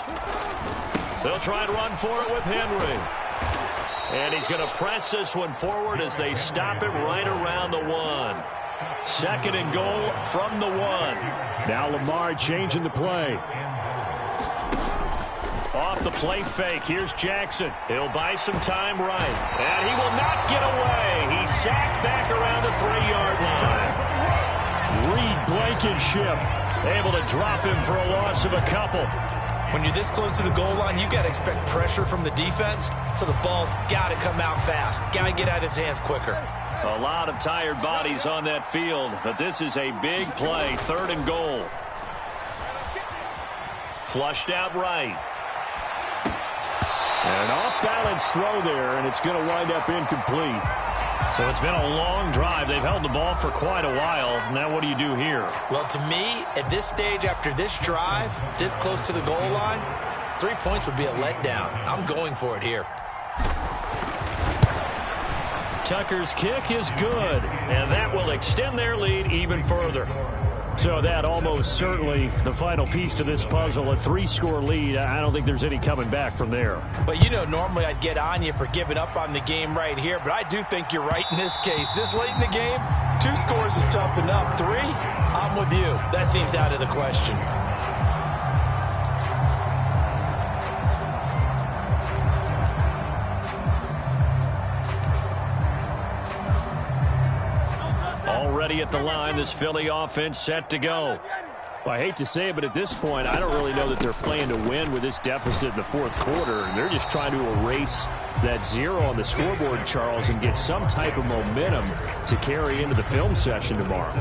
They'll try and run for it with Henry. And he's going to press this one forward as they stop it right around the 1. 2nd and goal from the 1. Now Lamar changing the play. Off the play fake, here's Jackson. He'll buy some time right. And he will not get away. He's sacked back around the 3-yard line. Reed Blankenship able to drop him for a loss of a couple. When you're this close to the goal line, you got to expect pressure from the defense, so the ball's got to come out fast. Got to get out of his hands quicker. A lot of tired bodies on that field, but this is a big play, 3rd and goal. Flushed out right. An off-balance throw there, and it's going to wind up incomplete. So it's been a long drive. They've held the ball for quite a while. Now what do you do here? Well, to me, at this stage, after this drive, this close to the goal line, 3 points would be a letdown. I'm going for it here. Tucker's kick is good, and that will extend their lead even further. So that almost certainly the final piece to this puzzle, a 3-score lead. I don't think there's any coming back from there. But, you know, normally I'd get on you for giving up on the game right here, but I do think you're right in this case. This late in the game, 2 scores is tough enough. 3, I'm with you. That seems out of the question. Already at the line, this Philly offense set to go. Well, I hate to say it, but at this point, I don't really know that they're playing to win with this deficit in the 4th quarter. They're just trying to erase that 0 on the scoreboard, Charles, and get some type of momentum to carry into the film session tomorrow.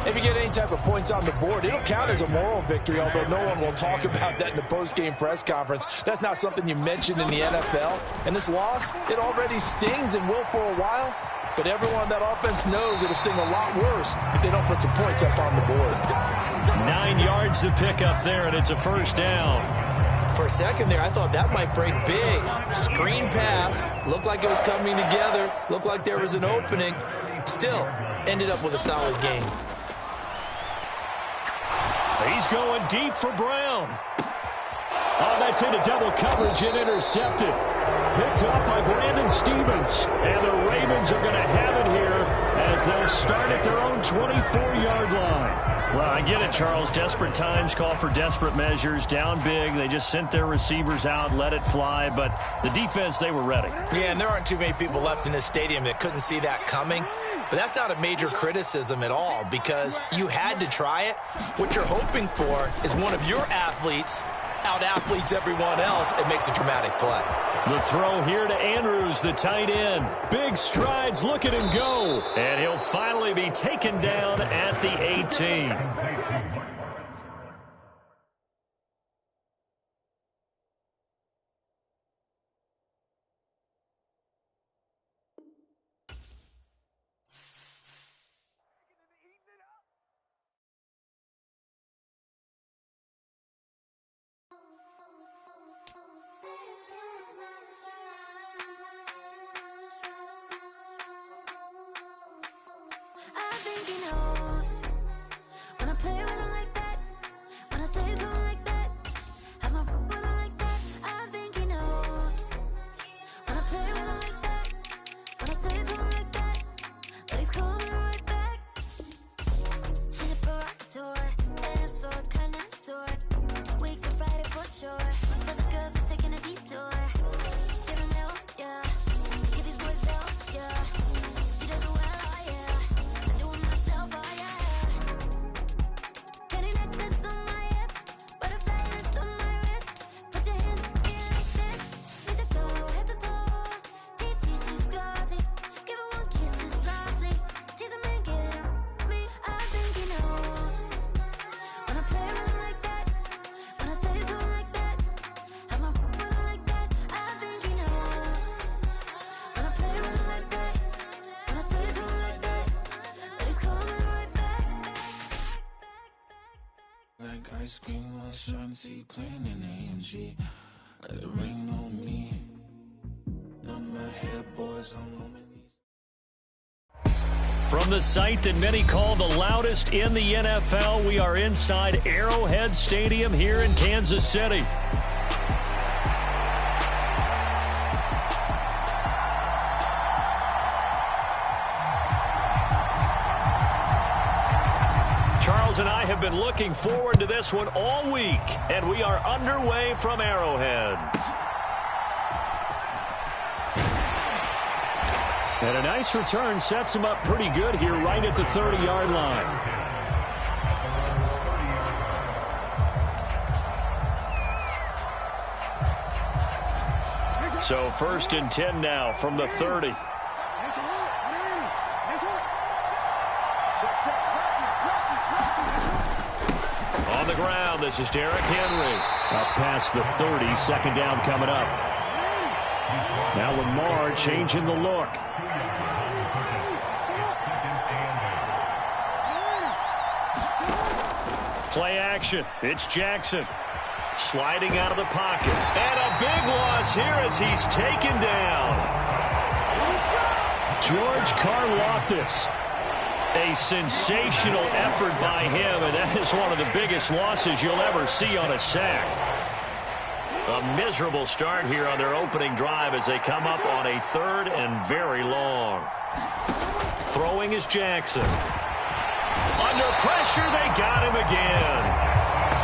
If you get any type of points on the board, it'll count as a moral victory, although no one will talk about that in the post-game press conference. That's not something you mention in the NFL. And this loss, it already stings and will for a while. But everyone on that offense knows it'll sting a lot worse if they don't put some points up on the board. 9 yards to pick up there, and it's a 1st down. For a second there, I thought that might break big. Screen pass. Looked like it was coming together. Looked like there was an opening. Still, ended up with a solid game. He's going deep for Brown. Oh, that's into double coverage and intercepted. Picked up by Brandon Stevens. And the Ravens are going to have it here as they'll start at their own 24-yard line. Well, I get it, Charles. Desperate times call for desperate measures. Down big. They just sent their receivers out, let it fly. But the defense, they were ready. Yeah, and there aren't too many people left in this stadium that couldn't see that coming. But that's not a major criticism at all because you had to try it. What you're hoping for is one of your athletes out-athletes everyone else and makes a dramatic play. The throw here to Andrews, the tight end. Big strides, look at him go. And he'll finally be taken down at the 18. Ice cream, my shanty playing in AMG. Let it rain on me. On my head, boys, I'm on my knees. From the site that many call the loudest in the NFL, we are inside Arrowhead Stadium here in Kansas City. Charles and I have been looking forward to this one all week, and we are underway from Arrowhead. And a nice return sets him up pretty good here right at the 30-yard line. So 1st and 10 now from the 30. On the ground, this is Derrick Henry. Up past the 30, 2nd down coming up. Now Lamar changing the look. Play action. It's Jackson. Sliding out of the pocket. And a big loss here as he's taken down. George Karlaftis. A sensational effort by him, and that is one of the biggest losses you'll ever see on a sack. A miserable start here on their opening drive as they come up on a 3rd and very long. Throwing is Jackson. Under pressure, they got him again.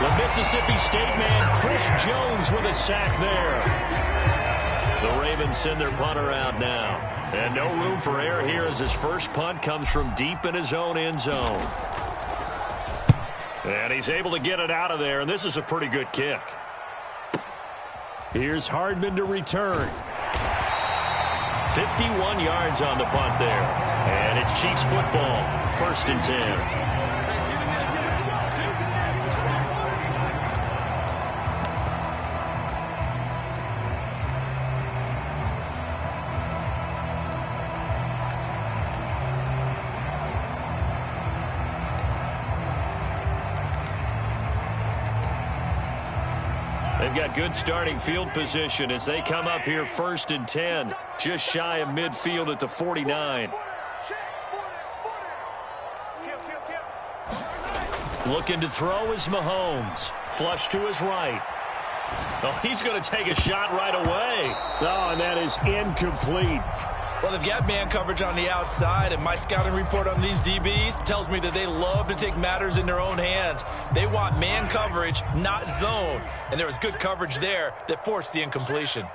The Mississippi State man, Chris Jones, with a sack there. The Ravens send their punter out now. And no room for error here as his first punt comes from deep in his own end zone. And he's able to get it out of there, and this is a pretty good kick. Here's Hardman to return. 51 yards on the punt there. And it's Chiefs football, 1st and 10. They've got good starting field position as they come up here 1st and 10. Just shy of midfield at the 49. Looking to throw is Mahomes. Flush to his right. Oh, he's going to take a shot right away. Oh, and that is incomplete. Well, they've got man coverage on the outside, and my scouting report on these DBs tells me that they love to take matters in their own hands. They want man coverage, not zone. And there was good coverage there that forced the incompletion.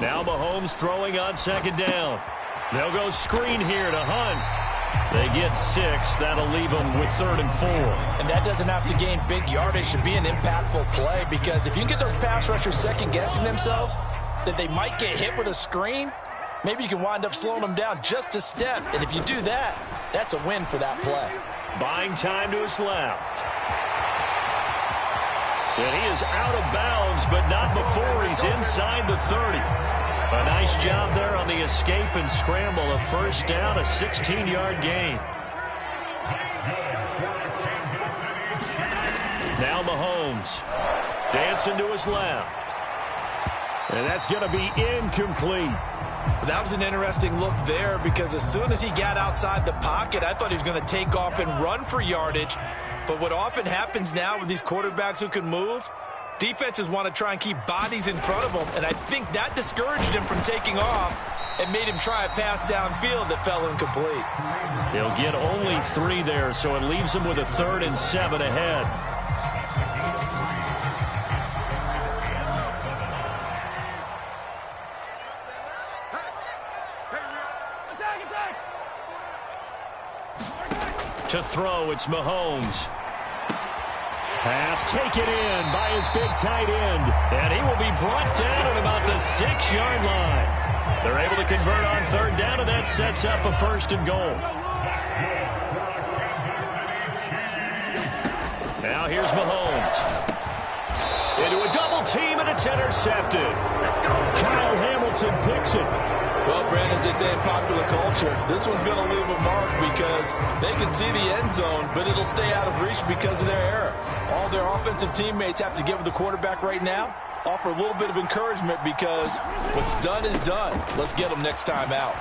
Now Mahomes throwing on 2nd down. They'll go screen here to Hunt. They get 6. That'll leave them with 3rd and 4. And that doesn't have to gain big yardage to be an impactful play, because if you get those pass rushers second-guessing themselves that they might get hit with a screen, maybe you can wind up slowing them down just a step. And if you do that, that's a win for that play. Buying time to his left. And he is out of bounds, but not before he's inside the 30. A nice job there on the escape and scramble. A 1st down, a 16-yard gain. Now Mahomes dancing to his left. And that's going to be incomplete. That was an interesting look there, because as soon as he got outside the pocket, I thought he was going to take off and run for yardage. But what often happens now with these quarterbacks who can move, defenses want to try and keep bodies in front of them, and I think that discouraged him from taking off and made him try a pass downfield that fell incomplete. He'll get only 3 there, so it leaves him with a 3rd and 7 ahead. To throw, it's Mahomes. Pass taken in by his big tight end. And he will be brought down at about the 6-yard line. They're able to convert on 3rd down, and that sets up a 1st and goal. Now here's Mahomes. Into a double team, and it's intercepted. Kyle Hamilton picks it. Well, Brandon, as they say in popular culture, this one's going to leave a mark because they can see the end zone, but it'll stay out of reach because of their error. All their offensive teammates have to give the quarterback right now, offer a little bit of encouragement, because what's done is done. Let's get them next time out.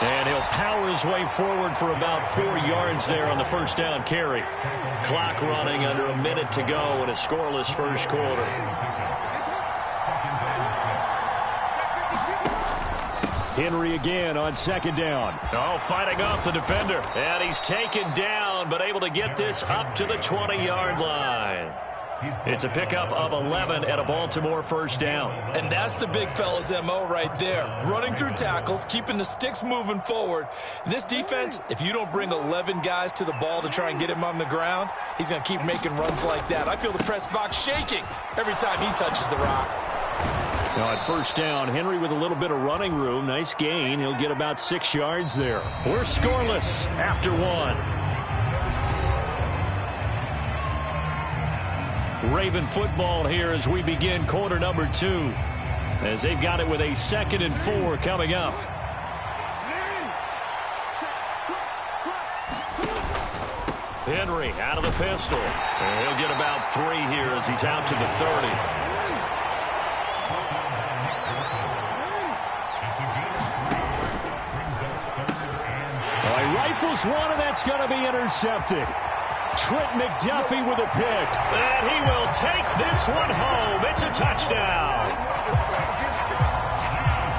And he'll power his way forward for about 4 yards there on the 1st down carry. Clock running under a minute to go in a scoreless 1st quarter. Henry again on second down. Oh, fighting off the defender. And he's taken down, but able to get this up to the 20-yard line. It's a pickup of 11 and a Baltimore first down. And that's the big fella's MO right there. Running through tackles, keeping the sticks moving forward. This defense, if you don't bring 11 guys to the ball to try and get him on the ground, he's going to keep making runs like that. I feel the press box shaking every time he touches the rock. Now at first down, Henry with a little bit of running room. Nice gain. He'll get about 6 yards there. We're scoreless after one. Raven football here as we begin quarter number 2. As they've got it with a 2nd and 4 coming up. Henry out of the pistol. And he'll get about 3 here as he's out to the 30. He rifles one, and that's going to be intercepted. Trent McDuffie with a pick. And he will take this one home. It's a touchdown.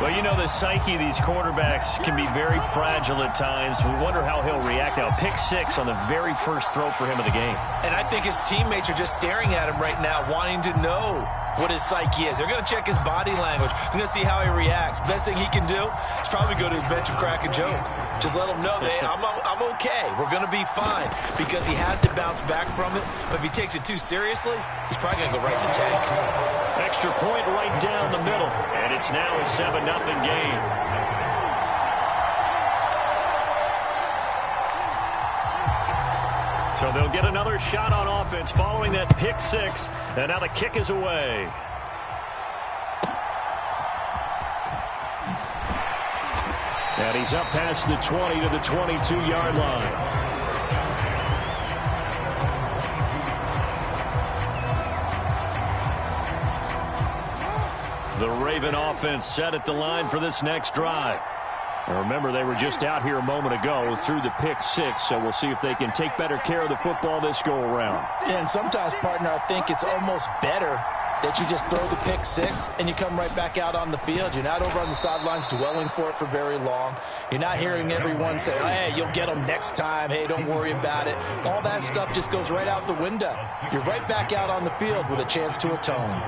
Well, you know the psyche of these quarterbacks can be very fragile at times. We wonder how he'll react now. Pick 6 on the very first throw for him of the game. And I think his teammates are just staring at him right now, wanting to know what his psyche is. They're going to check his body language. They're going to see how he reacts. Best thing he can do is probably go to his bench and crack a joke. Just let him know that I'm okay. We're going to be fine, because he has to bounce back from it. But if he takes it too seriously, he's probably going to go right in the tank. Extra point right down the middle. And it's now a 7-0 game. So they'll get another shot on offense following that pick 6. And now the kick is away. And he's up past the 20 to the 22-yard line. The Raven offense set at the line for this next drive. Now remember, they were just out here a moment ago through the pick 6, so we'll see if they can take better care of the football this go-around. Yeah, and sometimes, partner, I think it's almost better that you just throw the pick 6 and you come right back out on the field. You're not over on the sidelines dwelling for it for very long. You're not hearing everyone say, hey, you'll get them next time. Hey, don't worry about it. All that stuff just goes right out the window. You're right back out on the field with a chance to atone.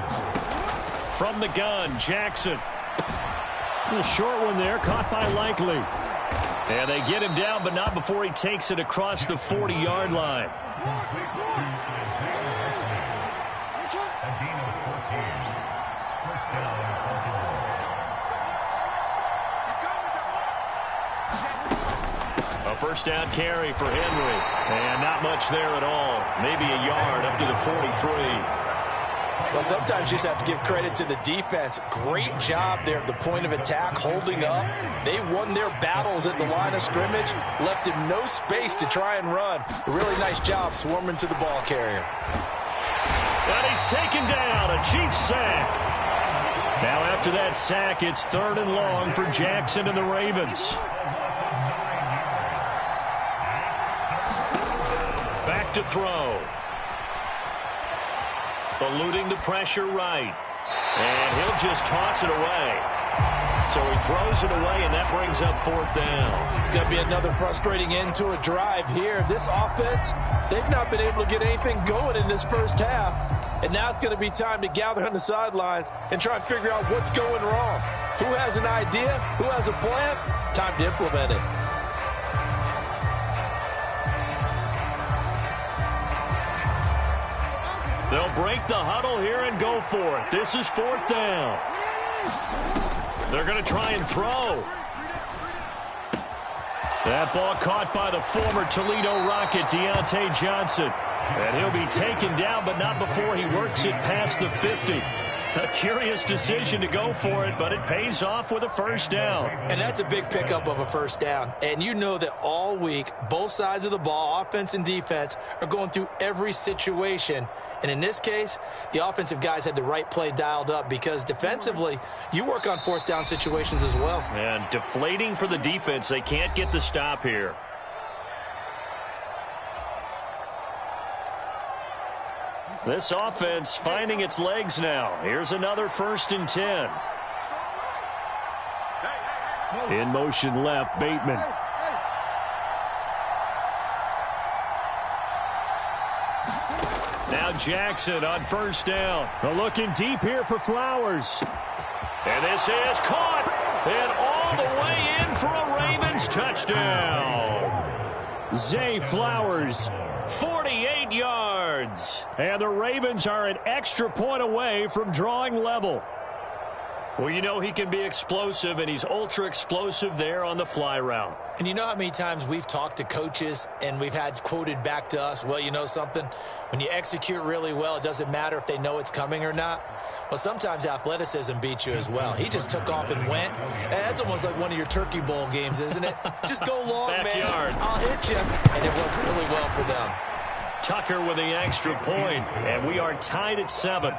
From the gun, Jackson. A little short one there, caught by Likely. And they get him down, but not before he takes it across the 40-yard line. A first down carry for Henry. And not much there at all. Maybe a yard up to the 43. Well, sometimes you just have to give credit to the defense. Great job there at the point of attack, holding up. They won their battles at the line of scrimmage, left him no space to try and run. A really nice job swarming to the ball carrier. And he's taken down, a Chiefs sack. Now after that sack, it's 3rd and long for Jackson and the Ravens. Back to throw. Eluding the pressure right. And he'll just toss it away. So he throws it away, and that brings up 4th down. It's going to be another frustrating end to a drive here. This offense, they've not been able to get anything going in this first half. And now it's going to be time to gather on the sidelines and try and figure out what's going wrong. Who has an idea? Who has a plan? Time to implement it. They'll break the huddle here and go for it. This is 4th down. They're going to try and throw. That ball caught by the former Toledo Rocket, Deontay Johnson. And he'll be taken down, but not before he works it past the 50. A curious decision to go for it, but it pays off with a first down. And that's a big pickup of a first down. And you know that all week, both sides of the ball, offense and defense, are going through every situation. And in this case, the offensive guys had the right play dialed up, because defensively, you work on 4th down situations as well. And deflating for the defense. They can't get the stop here. This offense finding its legs now. Here's another 1st and 10. In motion left, Bateman. Now Jackson on first down. Looking deep here for Flowers. And this is caught. And all the way in for a Ravens touchdown. Zay Flowers, 48 yards. And the Ravens are an extra point away from drawing level. Well, you know he can be explosive, and he's ultra explosive there on the fly route. And you know how many times we've talked to coaches and we've had quoted back to us, well, you know something? When you execute really well, it doesn't matter if they know it's coming or not. Well, sometimes athleticism beats you as well. He just took off and went. And that's almost like one of your Turkey Bowl games, isn't it? Just go long, Backyard. man. I'll hit you. And it worked really well for them. Tucker with the extra point, and we are tied at 7.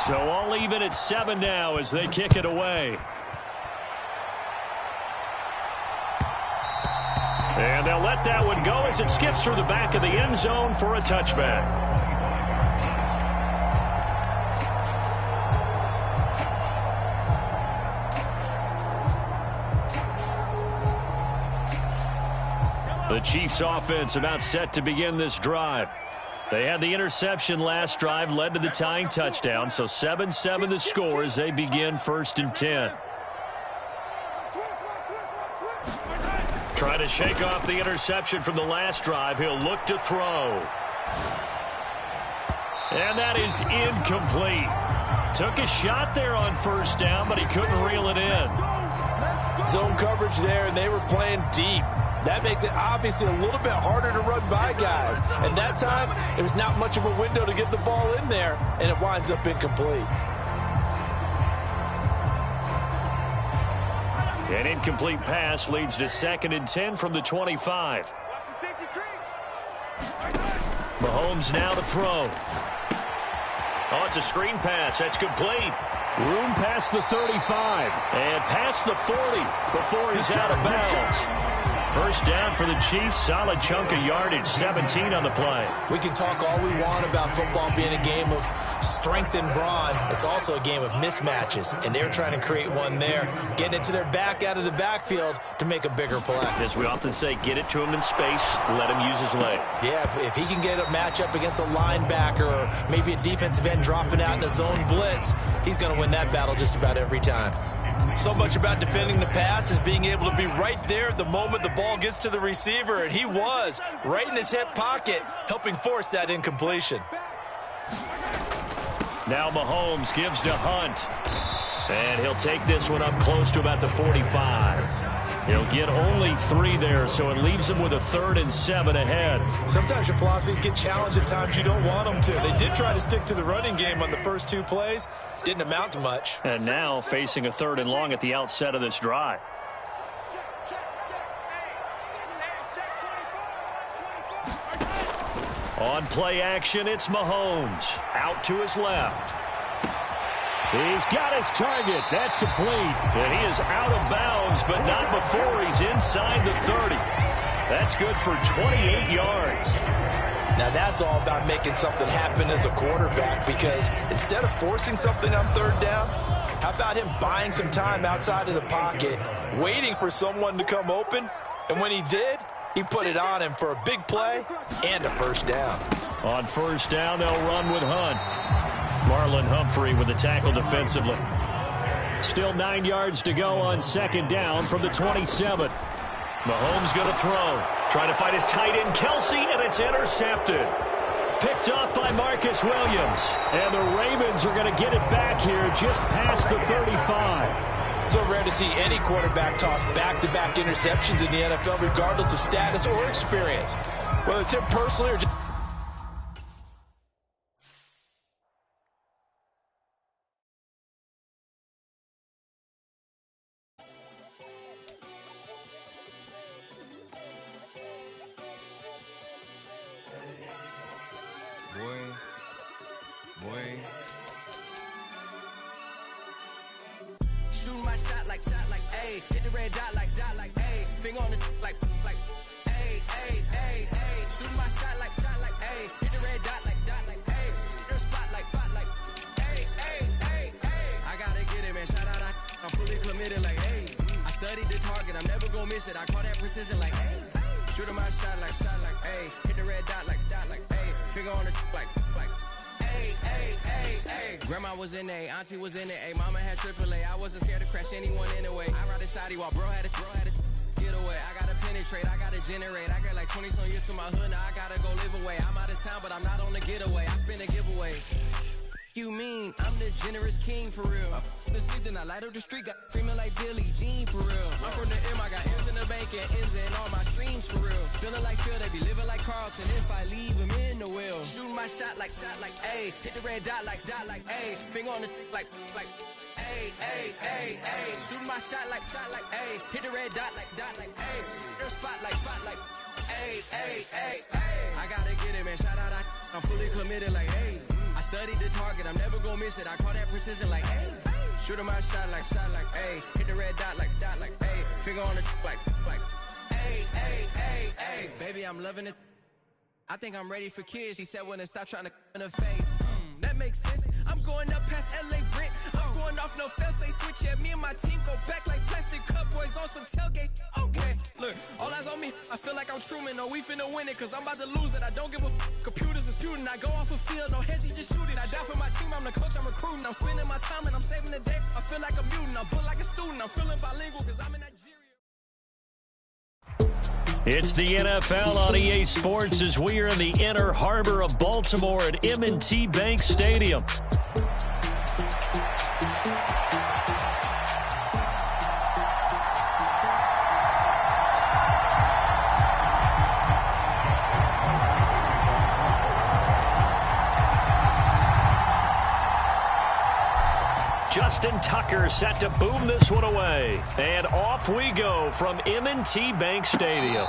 So all even at 7 now as they kick it away. And they'll let that one go as it skips through the back of the end zone for a touchback. The Chiefs offense about set to begin this drive. They had the interception last drive, led to the tying touchdown, so 7-7 the score as they begin 1st and 10. Trying to shake off the interception from the last drive. He'll look to throw. And that is incomplete. Took a shot there on first down, but he couldn't reel it in. Zone coverage there, and they were playing deep. That makes it obviously a little bit harder to run by guys. And that time, there's not much of a window to get the ball in there, and it winds up incomplete. An incomplete pass leads to 2nd and 10 from the 25. Mahomes now to throw. Oh, it's a screen pass. That's complete. Room past the 35 and past the 40 before he's out of bounds. First down for the Chiefs. Solid chunk of yardage. 17 on the play. We can talk all we want about football being a game of strength and brawn. It's also a game of mismatches, and they're trying to create one there, getting it to their back out of the backfield to make a bigger play. As we often say, get it to him in space, let him use his leg. Yeah, if he can get a matchup against a linebacker or maybe a defensive end dropping out in a zone blitz, he's going to win that battle just about every time. So much about defending the pass is being able to be right there at the moment the ball gets to the receiver, and he was right in his hip pocket, helping force that incompletion. Now Mahomes gives to Hunt, and he'll take this one up close to about the 45. He'll get only 3 there, so it leaves him with a 3rd and 7 ahead. Sometimes your philosophies get challenged at times you don't want them to. They did try to stick to the running game on the first 2 plays. Didn't amount to much. And now facing a 3rd and long at the outset of this drive. On play action, it's Mahomes. Out to his left. He's got his target. That's complete. And he is out of bounds, but not before he's inside the 30. That's good for 28 yards. Now that's all about making something happen as a quarterback, because instead of forcing something on 3rd down, how about him buying some time outside of the pocket, waiting for someone to come open, and when he did, he put it on him for a big play and a first down. On first down, they'll run with Hunt. Marlon Humphrey with the tackle defensively. Still 9 yards to go on 2nd down from the 27. Mahomes going to throw. Trying to find his tight end, Kelsey, and it's intercepted. Picked off by Marcus Williams. And the Ravens are going to get it back here just past the 35. So rare to see any quarterback toss back-to-back interceptions in the NFL, regardless of status or experience. Whether it's him personally or just Shooting my shot like, ayy. Hit the red dot like, ayy. Finger on the like, ayy, ayy, ayy, ayy. Shooting my shot like, ayy. Hit the red dot like, ayy. Hit the spot like, ayy, ayy, ayy, ayy. I gotta get it, man. Shout out, I'm fully committed like, hey. I studied the target, I'm never gonna miss it. I call that precision like, hey. Shooting my shot like, hey. Hit the red dot like, hey. Finger on the like, hey, hey, hey, hey. Grandma was in A, auntie was in A, mama had AAA. I wasn't scared to crash anyone anyway. I ride a shotty while bro had to get away. I gotta penetrate, I gotta generate. I got like 20 some years to my hood, now I gotta go live away. I'm out of town, but I'm not on the getaway. I spend a giveaway. You mean I'm the generous king for real? The sleep, then I light up the street, got screaming like Billie Jean for real. I'm from the M, I got M's in the bank and M's in all my streams for real. Feeling like Phil, they be living like Carlton if I leave him in the wheel. Shooting my shot like, ayy. Hit the red dot like, ayy. Finger on the like, ayy, ayy, ayy, ayy. Shooting my shot like, ayy. Hit the red dot like, ayy. Hit the spot like, ayy, ayy, ayy, ayy. I gotta get it, man. Shout out, I'm fully committed like, hey. I studied the target, I'm never gonna miss it. I call that precision like, hey. Shooting my shot like, hey. Hit the red dot like, hey. Finger on the like, hey, hey, hey, hey. Baby, I'm loving it. I think I'm ready for kids. She said when it stop trying to in her face. That makes sense. I'm going up past LA Brent. I'm going off no fail, say switch. Yeah, me and my team go back like plastic cup boys on some tailgate. Okay, look, all eyes on me. I feel like I'm Truman. No, we finna win it, cause I'm about to lose it. I don't give a computers disputing. I go off the field, no heads, just shooting. I die for my team, I'm the coach, I'm recruiting. I'm spending my time and I'm saving the day. I feel like a mutant, I'm built like a student. I'm feeling bilingual, cause I'm in Nigeria. It's the NFL on EA Sports as we are in the inner harbor of Baltimore at M&T Bank Stadium. Justin Tucker set to boom this one away. And off we go from M&T Bank Stadium.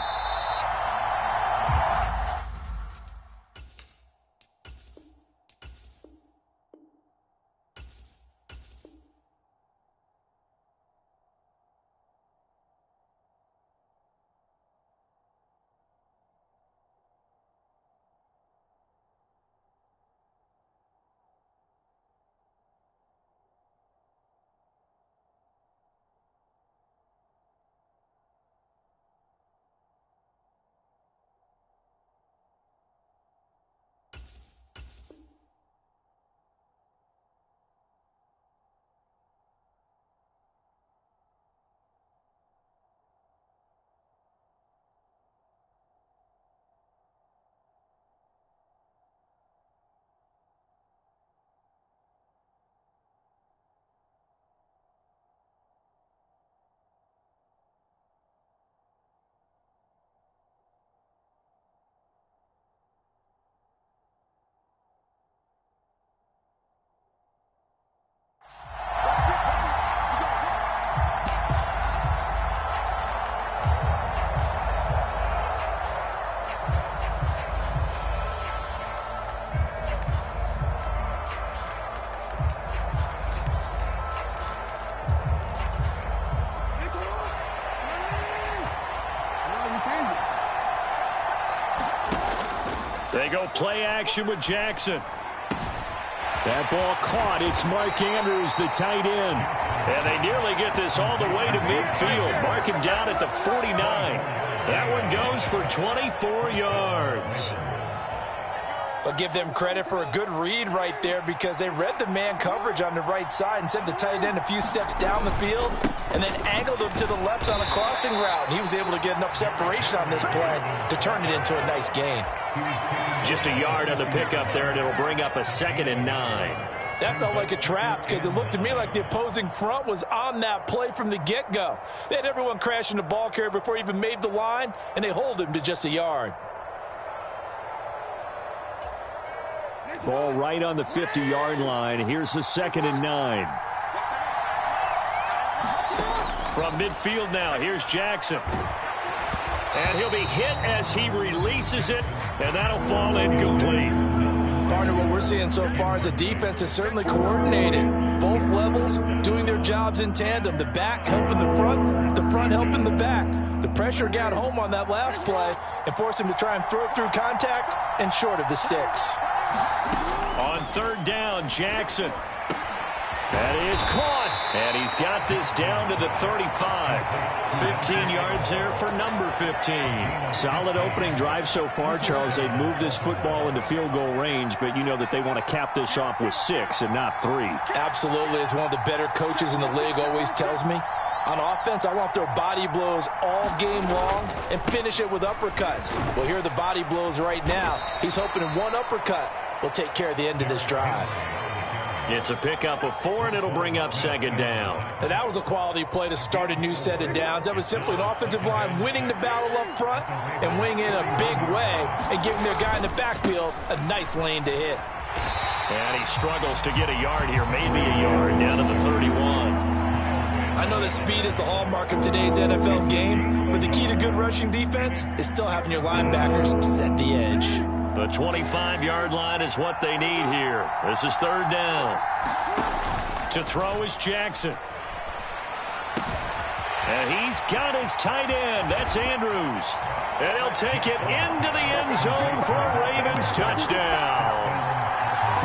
They go play action with Jackson. That ball caught. It's Mark Andrews, the tight end. And they nearly get this all the way to midfield. Mark him down at the 49. That one goes for 24 yards. I'll give them credit for a good read right there because they read the man coverage on the right side and sent the tight end a few steps down the field and then angled him to the left on a crossing route. He was able to get enough separation on this play to turn it into a nice gain. Just a yard on the pickup there, and it'll bring up a 2nd and 9. That felt like a trap because it looked to me like the opposing front was on that play from the get-go. They had everyone crashing the ball carrier before he even made the line, and they hold him to just a yard. Ball right on the 50-yard line. Here's the 2nd and 9. From midfield now, here's Jackson. And he'll be hit as he releases it, and that'll fall incomplete. Partner, what we're seeing so far is the defense is certainly coordinated. Both levels doing their jobs in tandem. The back helping the front helping the back. The pressure got home on that last play and forced him to try and throw it through contact and short of the sticks. On third down, Jackson. That is caught, and he's got this down to the 35. 15 yards there for number 15. Solid opening drive so far, Charles. They've moved this football into field goal range, but you know that they want to cap this off with 6 and not 3. Absolutely. As one of the better coaches in the league always tells me, on offense, I want their body blows all game long and finish it with uppercuts. Well, here are the body blows right now. He's hoping in one uppercut will take care of the end of this drive. It's a pickup of 4, and it'll bring up second down. And that was a quality play to start a new set of downs. That was simply an offensive line winning the battle up front and winning in a big way and giving their guy in the backfield a nice lane to hit. And he struggles to get a yard here, maybe a yard, down to the 31. I know that speed is the hallmark of today's NFL game, but the key to good rushing defense is still having your linebackers set the edge. The 25-yard line is what they need here. This is third down. To throw is Jackson. And he's got his tight end. That's Andrews. And he'll take it into the end zone for a Ravens touchdown.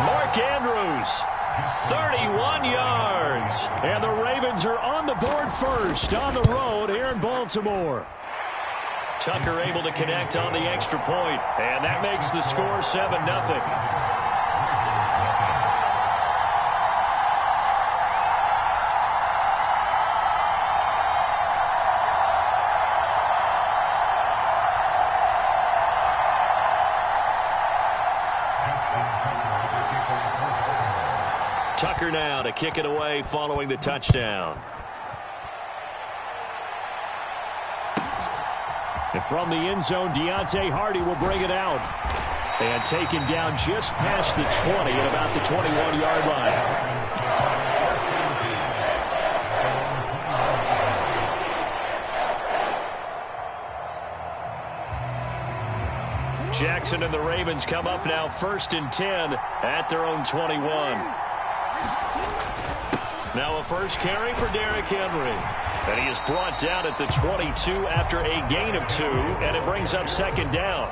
Mark Andrews, 31 yards. And the Ravens are on the board first on the road here in Baltimore. Tucker able to connect on the extra point, and that makes the score 7-0. Tucker now to kick it away following the touchdown. And from the end zone, Deontay Hardy will bring it out. And taken down just past the 20 at about the 21-yard line. Jackson and the Ravens come up now 1st and 10 at their own 21. Now a first carry for Derrick Henry. And he is brought down at the 22 after a gain of 2, and it brings up second down.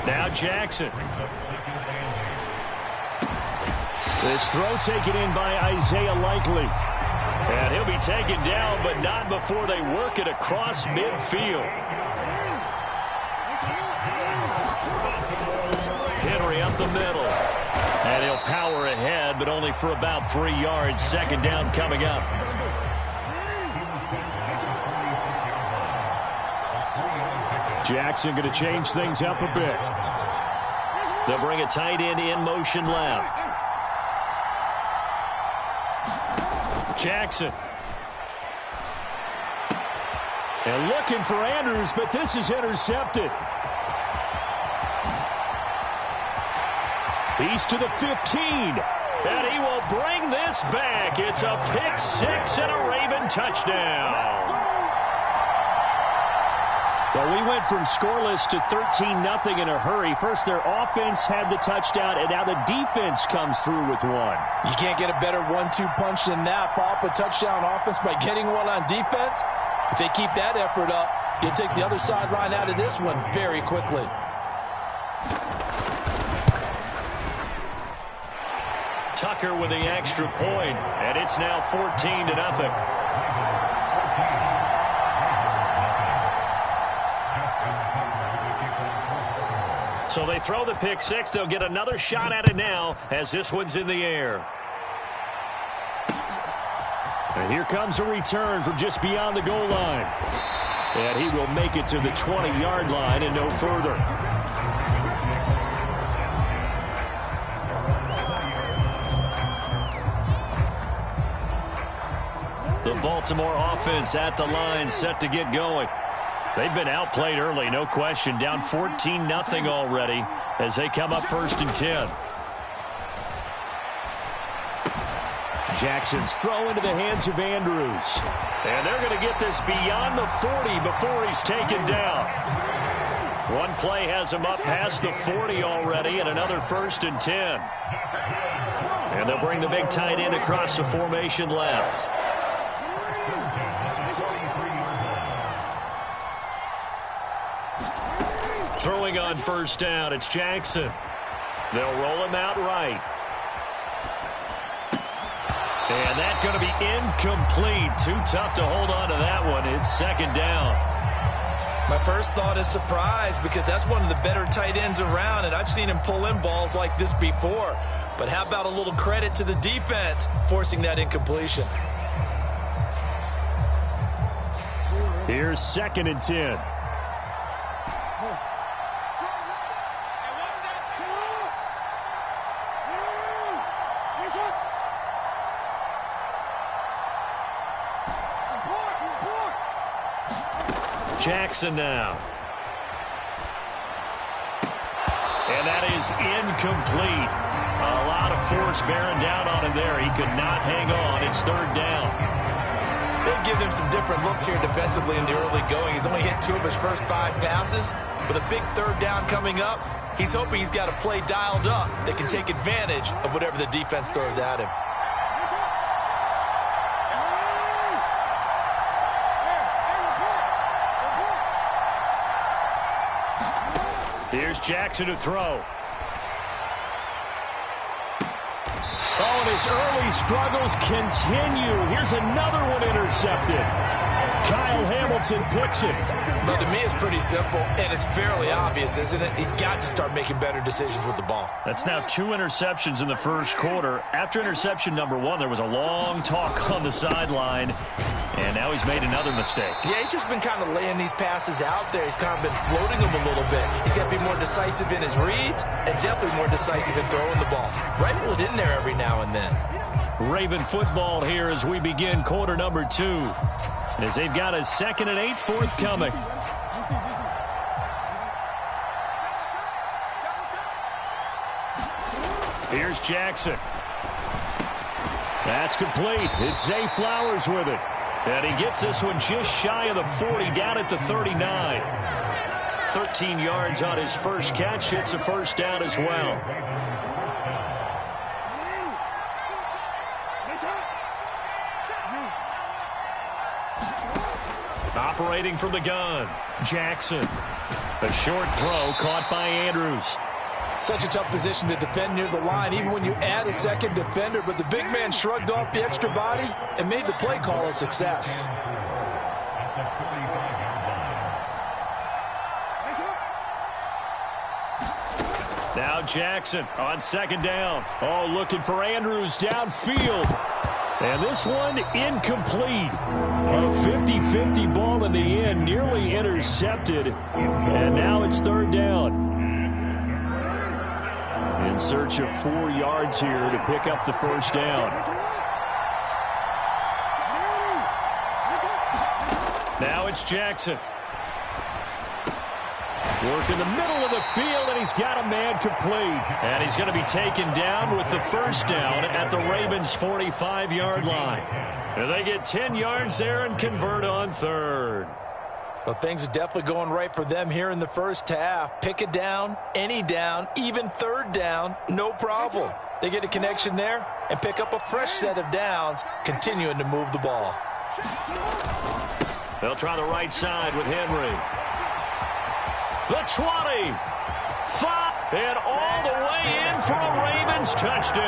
Now Jackson. This throw taken in by Isaiah Likely. And he'll be taken down, but not before they work it across midfield. Henry up the middle. And he'll power ahead, but only for about 3 yards. Second down coming up. Jackson going to change things up a bit. They'll bring a tight end in motion left. Jackson. And looking for Andrews, but this is intercepted. He's to the 15, and he will bring this back. It's a pick 6 and a Raven touchdown. Well, we went from scoreless to 13-0 in a hurry. First, their offense had the touchdown, and now the defense comes through with one. You can't get a better 1-2 punch than that. Follow up a touchdown offense by getting one on defense. If they keep that effort up, you'll take the other sideline out of this one very quickly. Tucker with the extra point, and it's now 14-0. So they throw the pick 6. They'll get another shot at it now as this one's in the air. And here comes a return from just beyond the goal line. And he will make it to the 20-yard line and no further. The Baltimore offense at the line, set to get going. They've been outplayed early, no question. Down 14-0 already as they come up 1st and 10. Jackson's throw into the hands of Andrews. And they're going to get this beyond the 40 before he's taken down. One play has him up past the 40 already, and another 1st and 10. And they'll bring the big tight end across the formation left. Throwing on 1st down, it's Jackson. They'll roll him out right. And that's going to be incomplete. Too tough to hold on to that one. It's 2nd down. My first thought is surprise, because that's one of the better tight ends around, and I've seen him pull in balls like this before. But how about a little credit to the defense forcing that incompletion? Here's 2nd and 10. Jackson now. And that is incomplete. A lot of force bearing down on him there. He could not hang on. It's 3rd down. They've given him some different looks here defensively in the early going. He's only hit 2 of his first 5 passes. With a big 3rd down coming up, he's hoping he's got a play dialed up that can take advantage of whatever the defense throws at him. Here's Jackson to throw. Oh, and his early struggles continue. Here's another one intercepted. Kyle Hamilton picks it. But to me, it's pretty simple, and it's fairly obvious, isn't it? He's got to start making better decisions with the ball. That's now 2 interceptions in the 1st quarter. After interception number 1, there was a long talk on the sideline, and now he's made another mistake. Yeah, he's just been kind of laying these passes out there. He's kind of been floating them a little bit. He's got to be more decisive in his reads and definitely more decisive in throwing the ball. Rifle it in there every now and then. Raven football here as we begin quarter number 2. As they've got a 2nd and 8 forthcoming. Here's Jackson. That's complete. It's Zay Flowers with it. And he gets this one just shy of the 40, down at the 39. 13 yards on his first catch. It's a 1st down as well. Operating from the gun, Jackson. A short throw caught by Andrews. Such a tough position to defend near the line, even when you add a 2nd defender. But the big man shrugged off the extra body and made the play call a success. Now Jackson on 2nd down. Oh, looking for Andrews downfield. And this one incomplete. A 50-50 ball in the end, nearly intercepted. And now it's 3rd down. In search of 4 yards here to pick up the 1st down. Now it's Jackson. Work in the middle of the field, and he's got a man complete. And he's going to be taken down with the 1st down at the Ravens' 45-yard line. And they get 10 yards there and convert on 3rd. Well, things are definitely going right for them here in the first half. Pick a down, any down, even 3rd down, no problem. They get a connection there and pick up a fresh set of downs, continuing to move the ball. They'll try the right side with Henry. The 20, 5, and all the way in for a Ravens touchdown.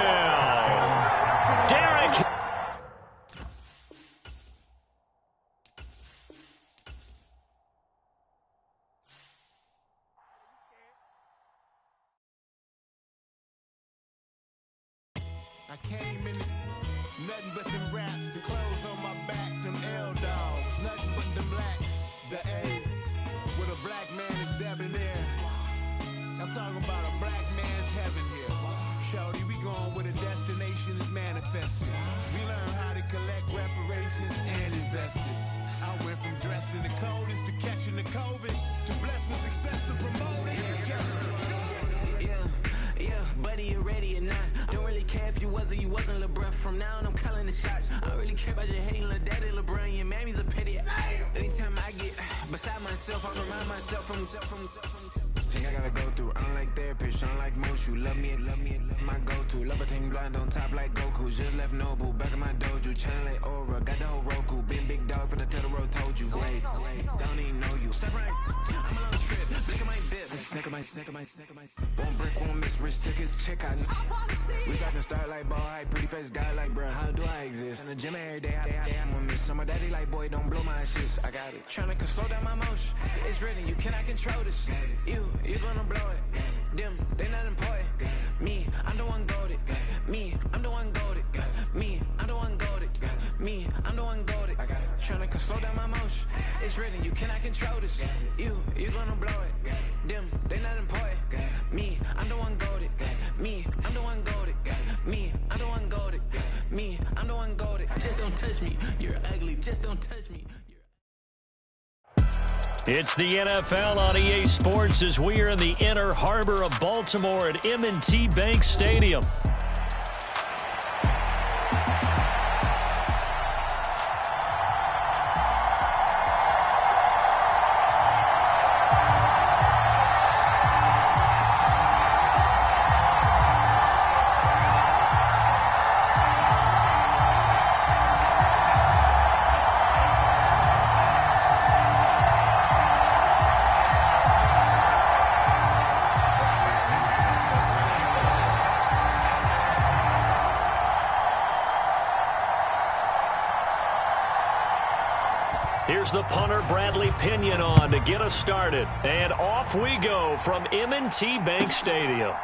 Derek. I came in nothing but them raps, the clothes on my back, them L-dogs, nothing but them blacks, the A, with a black man is debonair. I'm talking about a black man's heaven here. Shorty, we going where the destination is manifested. We learn how to collect reparations and invest it. I went from dressing the coldest to catching the COVID, to blessed with success and promoting to just do it. Yeah, buddy, you ready or not? Don't really care if you was or you wasn't LeBron from now and I'm calling the shots. I don't really care about your hating, little daddy, LeBron, your mammy's a pity. Anytime I get beside myself, I remind myself from thing I gotta go through. I don't like therapists, I don't like most. You love me, my go-to. Love a team blind on top like Goku. Just left Nobu, back in my dojo. Channel like Aura, got the whole Roku. Been big dog for the tell the road, told you. Wait, don't even know you. Step right, I'm a long trip. Blick of my bib. Snack of my. Won't break, won't miss. Rich tickets, check out. We talking start like ball hype. Pretty face guy like, bruh, how do I exist? In the gym every day, I'm gonna miss. So my daddy like, boy, don't blow my assist. I got it. Tryna slow down my motion. It's written, you cannot control this. You gonna blow it. Them, they not important. Me, I'm the one goated. Me, I'm the one goated. Me, I'm the one goated. Me, I'm the one goated. Tryna slow down my motion. It's written, you cannot control this. You gonna blow it. Them, they not important. Me, I'm the one goated. Me, I'm the one goated. Me, I'm the one goated. Me, I'm the one goated. Just don't touch me. You're ugly. Just don't touch me. It's the NFL on EA Sports as we are in the inner harbor of Baltimore at M&T Bank Stadium. Here's the punter, Bradley Pinion, on to get us started. And off we go from M&T Bank Stadium.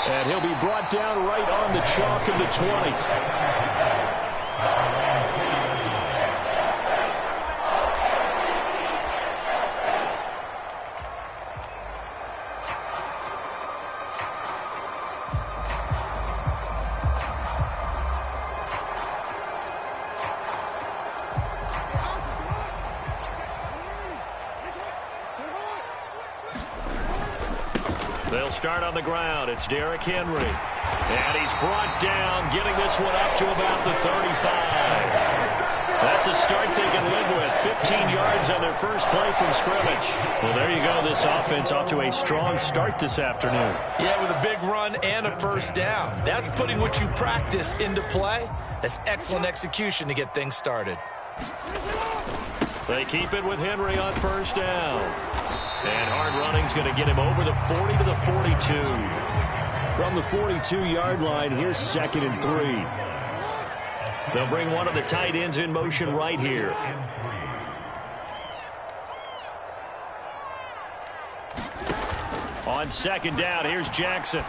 And he'll be brought down right on the chalk of the 20. They'll start on the ground. It's Derrick Henry. And he's brought down, getting this one up to about the 35. That's a start they can live with. 15 yards on their first play from scrimmage. Well, there you go. This offense off to a strong start this afternoon. Yeah, with a big run and a first down. That's putting what you practice into play. That's excellent execution to get things started. They keep it with Henry on first down. And hard running's going to get him over the 40 to the 42. From the 42-yard line, here's 2nd and 3. They'll bring one of the tight ends in motion right here. On 2nd down, here's Jackson.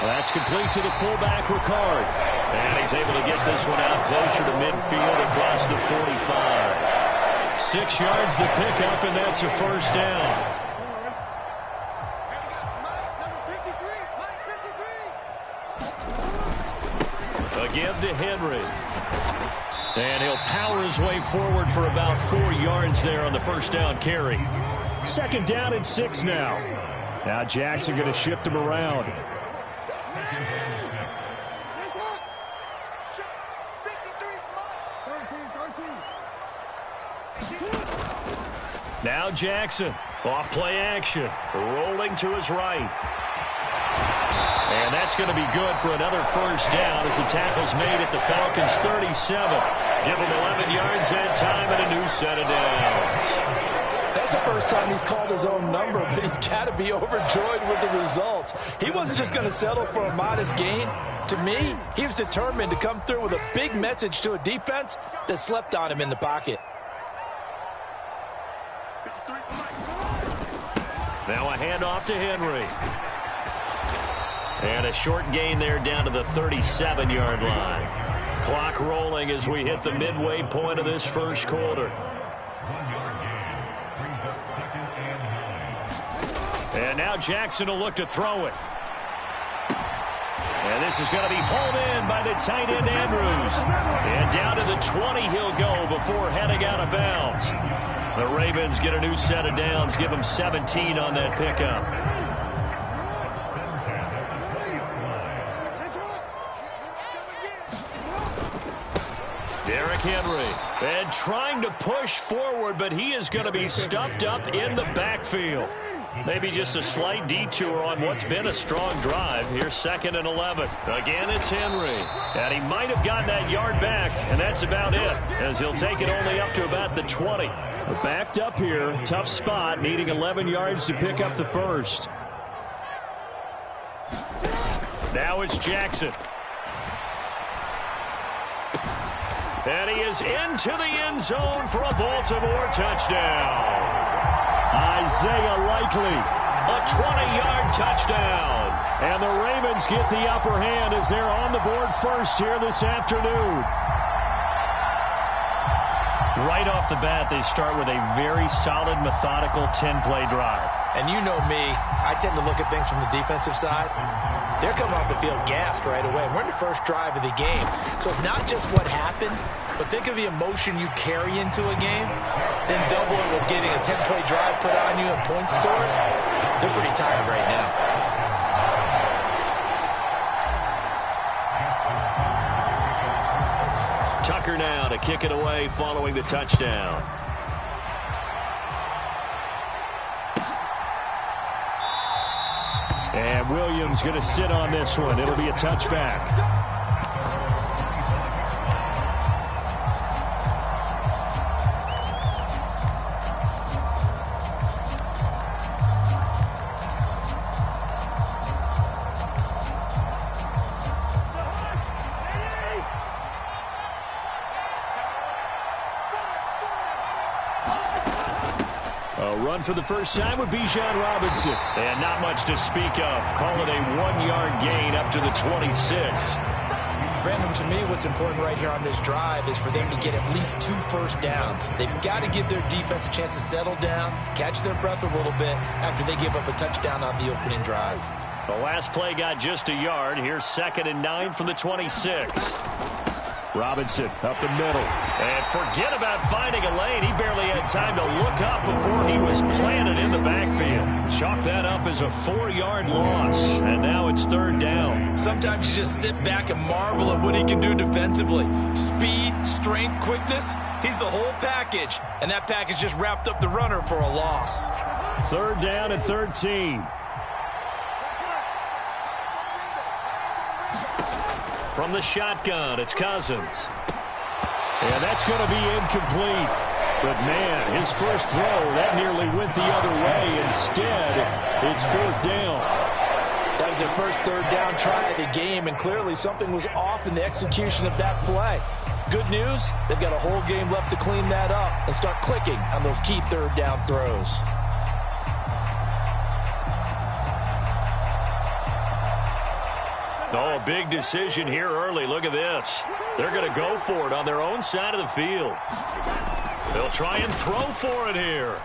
That's complete to the fullback, Ricard. And he's able to get this one out closer to midfield across the 45. 6 yards the pickup, and that's a first down. A give to Henry. And he'll power his way forward for about 4 yards there on the first down carry. 2nd down and 6 now. Now Jackson going to shift him around. Now Jackson, off play action, rolling to his right. And that's going to be good for another first down as the tackle's made at the Falcons' 37. Give him 11 yards that time and a new set of downs. That's the first time he's called his own number, but he's got to be overjoyed with the results. He wasn't just going to settle for a modest gain. To me, he was determined to come through with a big message to a defense that slept on him in the pocket. Now a handoff to Henry. And a short gain there down to the 37-yard line. Clock rolling as we hit the midway point of this first quarter. And now Jackson will look to throw it. And this is going to be hauled in by the tight end Andrews. And down to the 20 he'll go before heading out of bounds. The Ravens get a new set of downs, give them 17 on that pickup. Derrick Henry. And trying to push forward, but he is going to be stuffed up in the backfield. Maybe just a slight detour on what's been a strong drive. Here's 2nd and 11. Again, it's Henry. And he might have gotten that yard back, and that's about it, as he'll take it only up to about the 20. Backed up here, tough spot, needing 11 yards to pick up the first. Now it's Jackson. And he is into the end zone for a Baltimore touchdown. Isaiah Likely, a 20-yard touchdown. And the Ravens get the upper hand as they're on the board first here this afternoon. Right off the bat, they start with a very solid, methodical 10-play drive. And you know me, I tend to look at things from the defensive side. They're coming off the field gassed right away. We're in the first drive of the game. So it's not just what happened, but think of the emotion you carry into a game, then double it with getting a 10-play drive put on you and points scored. They're pretty tired right now. Tucker now to kick it away following the touchdown. And Williams going to sit on this one. It'll be a touchback. For the first time with Bijan Robinson. And not much to speak of. Call it a 1-yard gain up to the 26. Brandon, to me, what's important right here on this drive is for them to get at least 2 first downs. They've got to give their defense a chance to settle down, catch their breath a little bit after they give up a touchdown on the opening drive. The last play got just a yard. Here's 2nd and 9 from the 26. Robinson up the middle. And forget about finding a lane. He barely had time to look up before he was planted in the backfield. Chalk that up as a 4-yard loss. And now it's 3rd down. Sometimes you just sit back and marvel at what he can do defensively. Speed, strength, quickness. He's the whole package. And that package just wrapped up the runner for a loss. 3rd down and 13. From the shotgun, it's Cousins. And that's going to be incomplete. But, man, his first throw, that nearly went the other way. Instead, it's 4th down. That was their first 3rd down try of the game, and clearly something was off in the execution of that play. Good news, they've got a whole game left to clean that up and start clicking on those key 3rd down throws. Oh, a big decision here early. Look at this. They're going to go for it on their own side of the field. They'll try and throw for it here.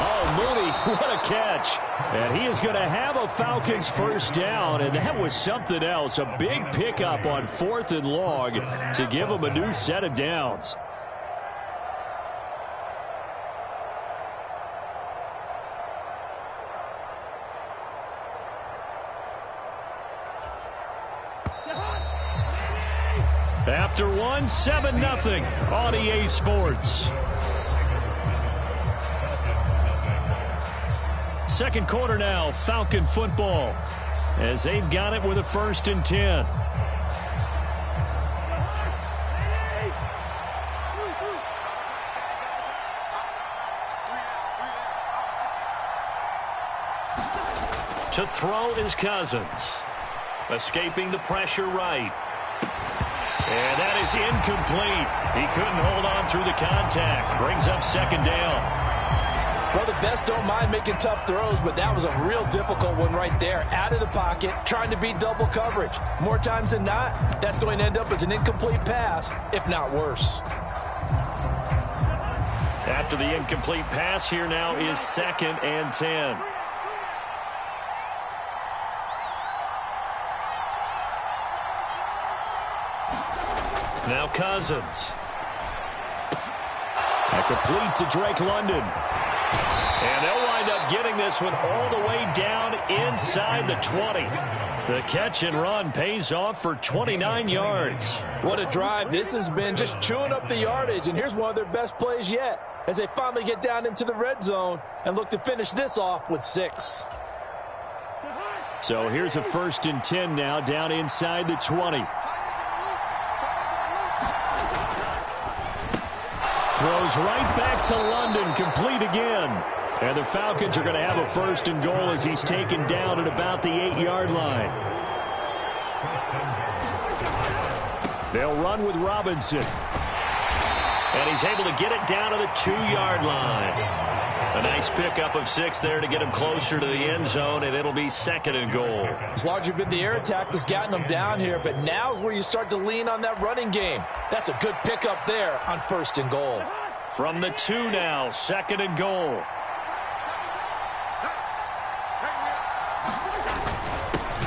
Oh, Mooney, what a catch. And he is going to have a Falcons first down, and that was something else. A big pickup on 4th and long to give them a new set of downs. After one, 7-0 on EA Sports. Second quarter now, Falcon football, as they've got it with a 1st and 10. To throw is Cousins. Escaping the pressure right. And that is incomplete. He couldn't hold on through the contact. Brings up 2nd down. Well, the best don't mind making tough throws, but that was a real difficult one right there. Out of the pocket, trying to beat double coverage. More times than not, that's going to end up as an incomplete pass, if not worse. After the incomplete pass, here now is 2nd and 10. Now Cousins. A complete to Drake London. And they'll wind up getting this one all the way down inside the 20. The catch and run pays off for 29 yards. What a drive this has been, just chewing up the yardage. And here's one of their best plays yet as they finally get down into the red zone and look to finish this off with 6. So here's a 1st and 10 now down inside the 20. Throws right back to London, complete again. And the Falcons are going to have a 1st and goal as he's taken down at about the 8-yard line. They'll run with Robinson. And he's able to get it down to the 2-yard line. A nice pickup of 6 there to get him closer to the end zone, and it'll be 2nd and goal. It's largely been the air attack that's gotten them down here, but now's where you start to lean on that running game. That's a good pickup there on 1st and goal. From the 2 now, 2nd and goal.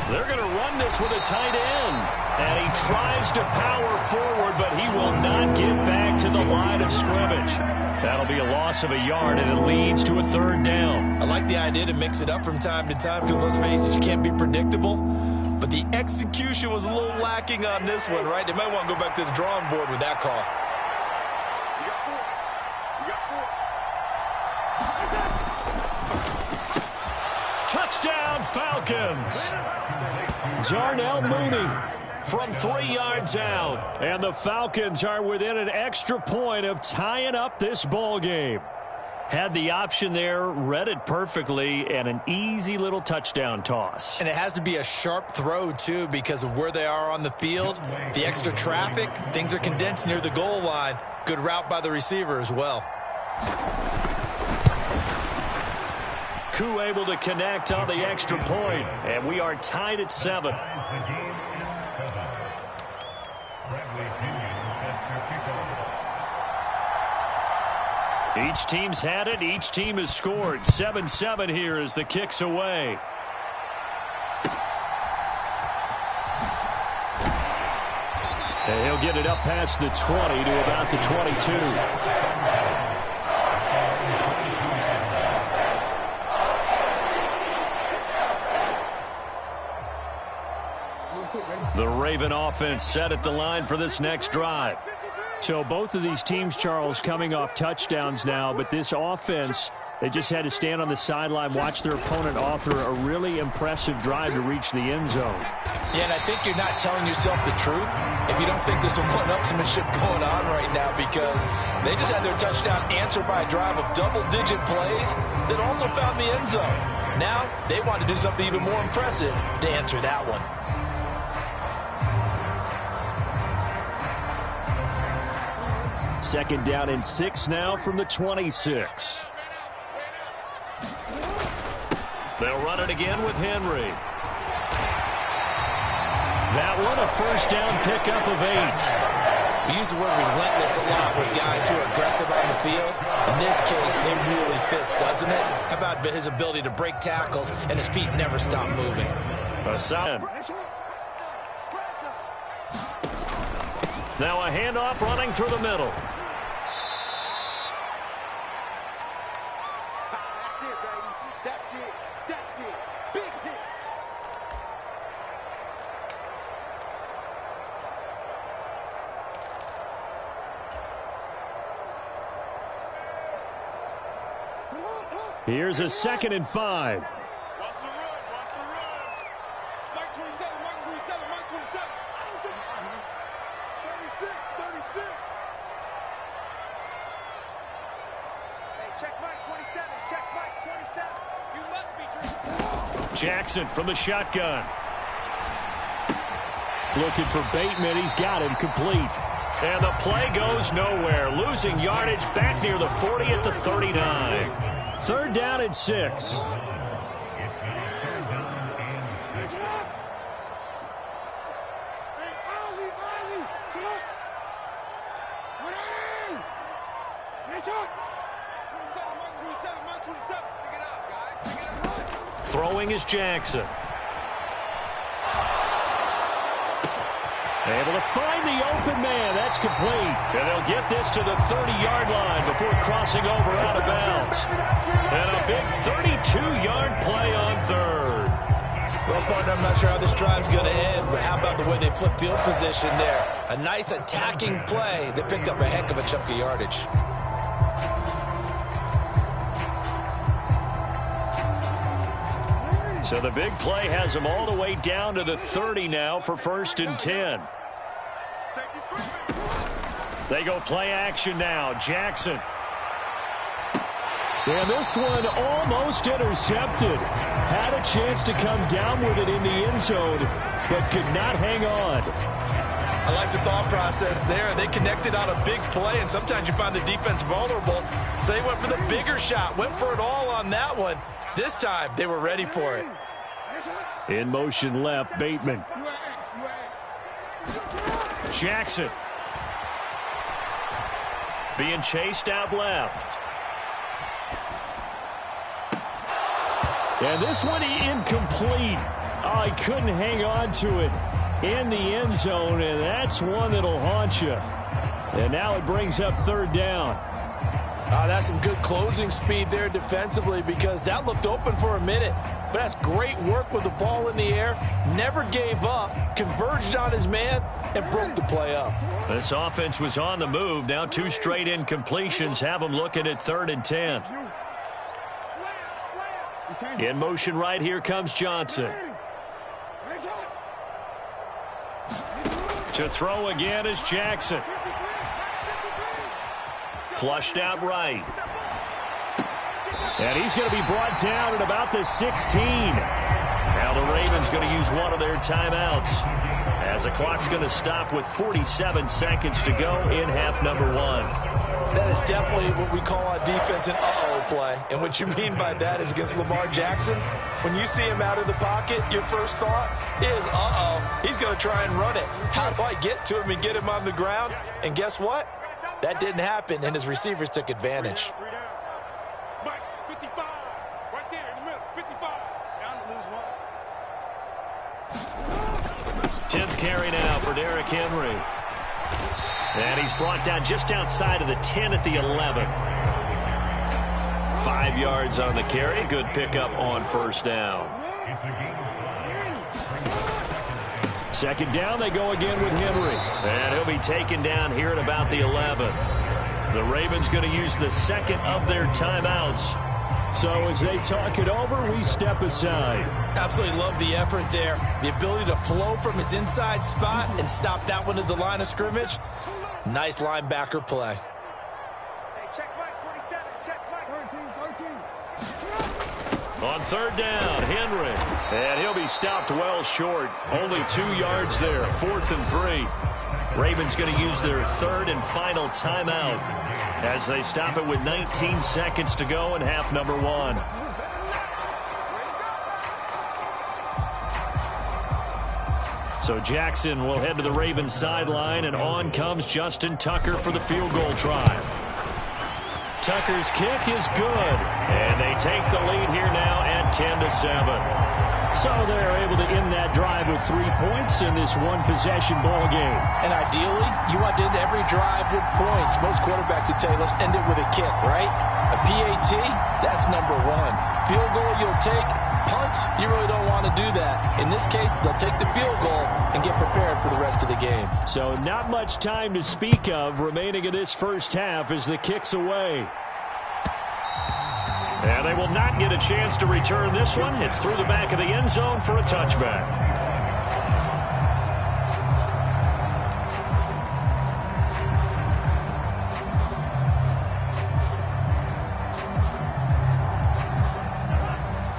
They're going to run this with a tight end. And he tries to power forward, but he will not get back to the line of scrimmage. That'll be a loss of a yard, and it leads to a 3rd down. I like the idea to mix it up from time to time because, let's face it, you can't be predictable. But the execution was a little lacking on this one, right? They might want to go back to the drawing board with that call. Touchdown, Falcons! Darnell Mooney from 3 yards out. And the Falcons are within an extra point of tying up this ball game. Had the option there, read it perfectly, and an easy little touchdown toss. And it has to be a sharp throw, too, because of where they are on the field. The extra traffic, things are condensed near the goal line. Good route by the receiver as well. Koo able to connect on the extra point, and we are tied at 7. Each team's had it. Each team has scored. 7-7 here as the kick's away. And he'll get it up past the 20 to about the 22. The Raven offense set at the line for this next drive. So both of these teams, Charles, coming off touchdowns now, but this offense, they just had to stand on the sideline, watch their opponent author a really impressive drive to reach the end zone. Yeah, and I think you're not telling yourself the truth if you don't think there's some one-upsmanship going on right now, because they just had their touchdown answered by a drive of double-digit plays that also found the end zone. Now they want to do something even more impressive to answer that one. Second down and 6 now from the 26. They'll run it again with Henry. That one a first down pickup of 8. We use the word relentless a lot with guys who are aggressive on the field. In this case, it really fits, doesn't it? How about his ability to break tackles and his feet never stop moving? Now a handoff running through the middle. Here's a 2nd and 5. Watch the run, watch the run. Mike 27, Mike 27, Mike 27. 36. Hey, check Mike 27, check Mike 27. You must be drinking. Jackson from the shotgun. Looking for Bateman. He's got him complete. And the play goes nowhere. Losing yardage back near the 40 at the 39. 3rd down and 6. Throwing is Jackson. Able to find the open man. That's complete. And they'll get this to the 30-yard line before crossing over out of bounds. And a big 32-yard play on 3rd. Well, partner, I'm not sure how this drive's going to end, but how about the way they flip field position there? A nice attacking play that picked up a heck of a chunk of yardage. So the big play has them all the way down to the 30 now for 1st and 10. They go play action now. Jackson. And this one almost intercepted. Had a chance to come down with it in the end zone, but could not hang on. I like the thought process there. They connected on a big play, and sometimes you find the defense vulnerable. So they went for the bigger shot, went for it all on that one. This time, they were ready for it. In motion left, Bateman. Jackson. Being chased out left. And this one incomplete. Oh, he couldn't hang on to it in the end zone, and that's one that'll haunt you. And now it brings up 3rd down. That's some good closing speed there defensively, because that looked open for a minute. But that's great work with the ball in the air. Never gave up, converged on his man, and broke the play up. This offense was on the move. Now 2 straight incompletions have them looking at 3rd and 10. In motion right here comes Johnson. To throw again is Jackson. Flushed out right. And he's going to be brought down at about the 16. Now the Ravens going to use one of their timeouts, as the clock's going to stop with 47 seconds to go in half number 1. That is definitely what we call on defense an uh-oh play. And what you mean by that is against Lamar Jackson, when you see him out of the pocket, your first thought is, uh-oh, he's going to try and run it. How do I get to him and get him on the ground? And guess what? That didn't happen, and his receivers took advantage. 55, right there in the middle, 55. Down to lose 1. 10th carry now for Derrick Henry. And he's brought down just outside of the 10 at the 11. 5 yards on the carry. Good pickup on 1st down. 2nd down, they go again with Henry. And he'll be taken down here at about the 11. The Ravens going to use the 2nd of their timeouts. So as they talk it over, we step aside. Absolutely love the effort there. The ability to flow from his inside spot and stop that one at the line of scrimmage. Nice linebacker play. Hey, check Mike 27, check Mike 13. On 3rd down, Henry. And he'll be stopped well short. Only 2 yards there, 4th and 3. Ravens going to use their 3rd and final timeout as they stop it with 19 seconds to go in half number 1. So Jackson will head to the Ravens sideline, and on comes Justin Tucker for the field goal try. Tucker's kick is good, and they take the lead here now at 10-7. So they're able to end that drive with 3 points in this one-possession ball game. And ideally, you want to end every drive with points. Most quarterbacks would tell you, let's end it with a kick, right? A PAT, that's number 1. Field goal you'll take. Punts, you really don't want to do that. In this case, they'll take the field goal and get prepared for the rest of the game. So not much time to speak of remaining in this first half as the kick's away. And they will not get a chance to return this one. It's through the back of the end zone for a touchback.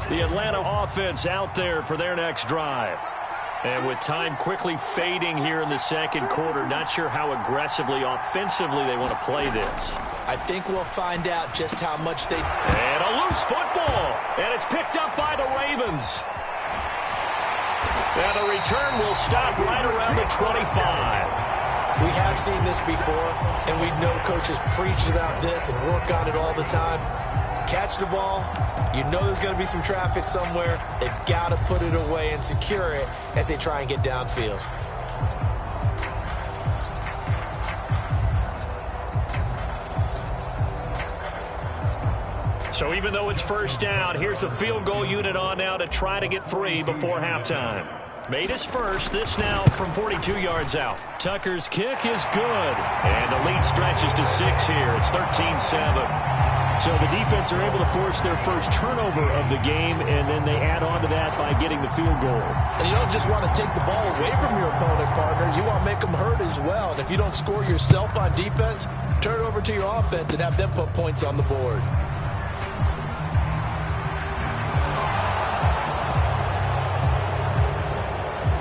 The Atlanta offense out there for their next drive. And with time quickly fading here in the 2nd quarter, not sure how aggressively, offensively they want to play this. I think we'll find out just how much they... And a loose football. And it's picked up by the Ravens. And the return will stop right around the 25. We have seen this before, and we know coaches preach about this and work on it all the time. Catch the ball. You know there's going to be some traffic somewhere. They've got to put it away and secure it as they try and get downfield. So even though it's first down, here's the field goal unit on now to try to get 3 before halftime. Made his first. This now from 42 yards out. Tucker's kick is good. And the lead stretches to 6 here. It's 13-7. So the defense are able to force their first turnover of the game, and then they add on to that by getting the field goal. And you don't just want to take the ball away from your opponent, partner. You want to make them hurt as well. And if you don't score yourself on defense, turn it over to your offense and have them put points on the board.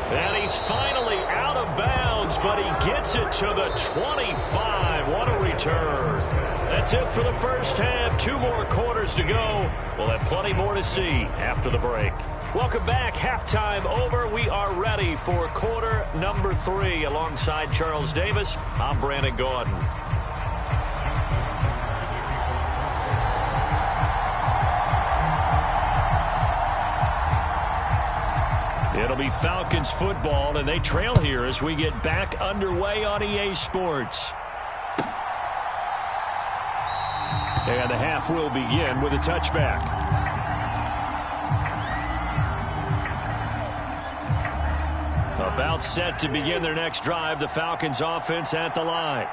And he's finally out of bounds, but he gets it to the 25. What a return. That's it for the first half. 2 more quarters to go. We'll have plenty more to see after the break. Welcome back. Halftime over. We are ready for quarter number 3. Alongside Charles Davis, I'm Brandon Gaudin. It'll be Falcons football, and they trail here as we get back underway on EA Sports. And the half will begin with a touchback. About set to begin their next drive, the Falcons offense at the line.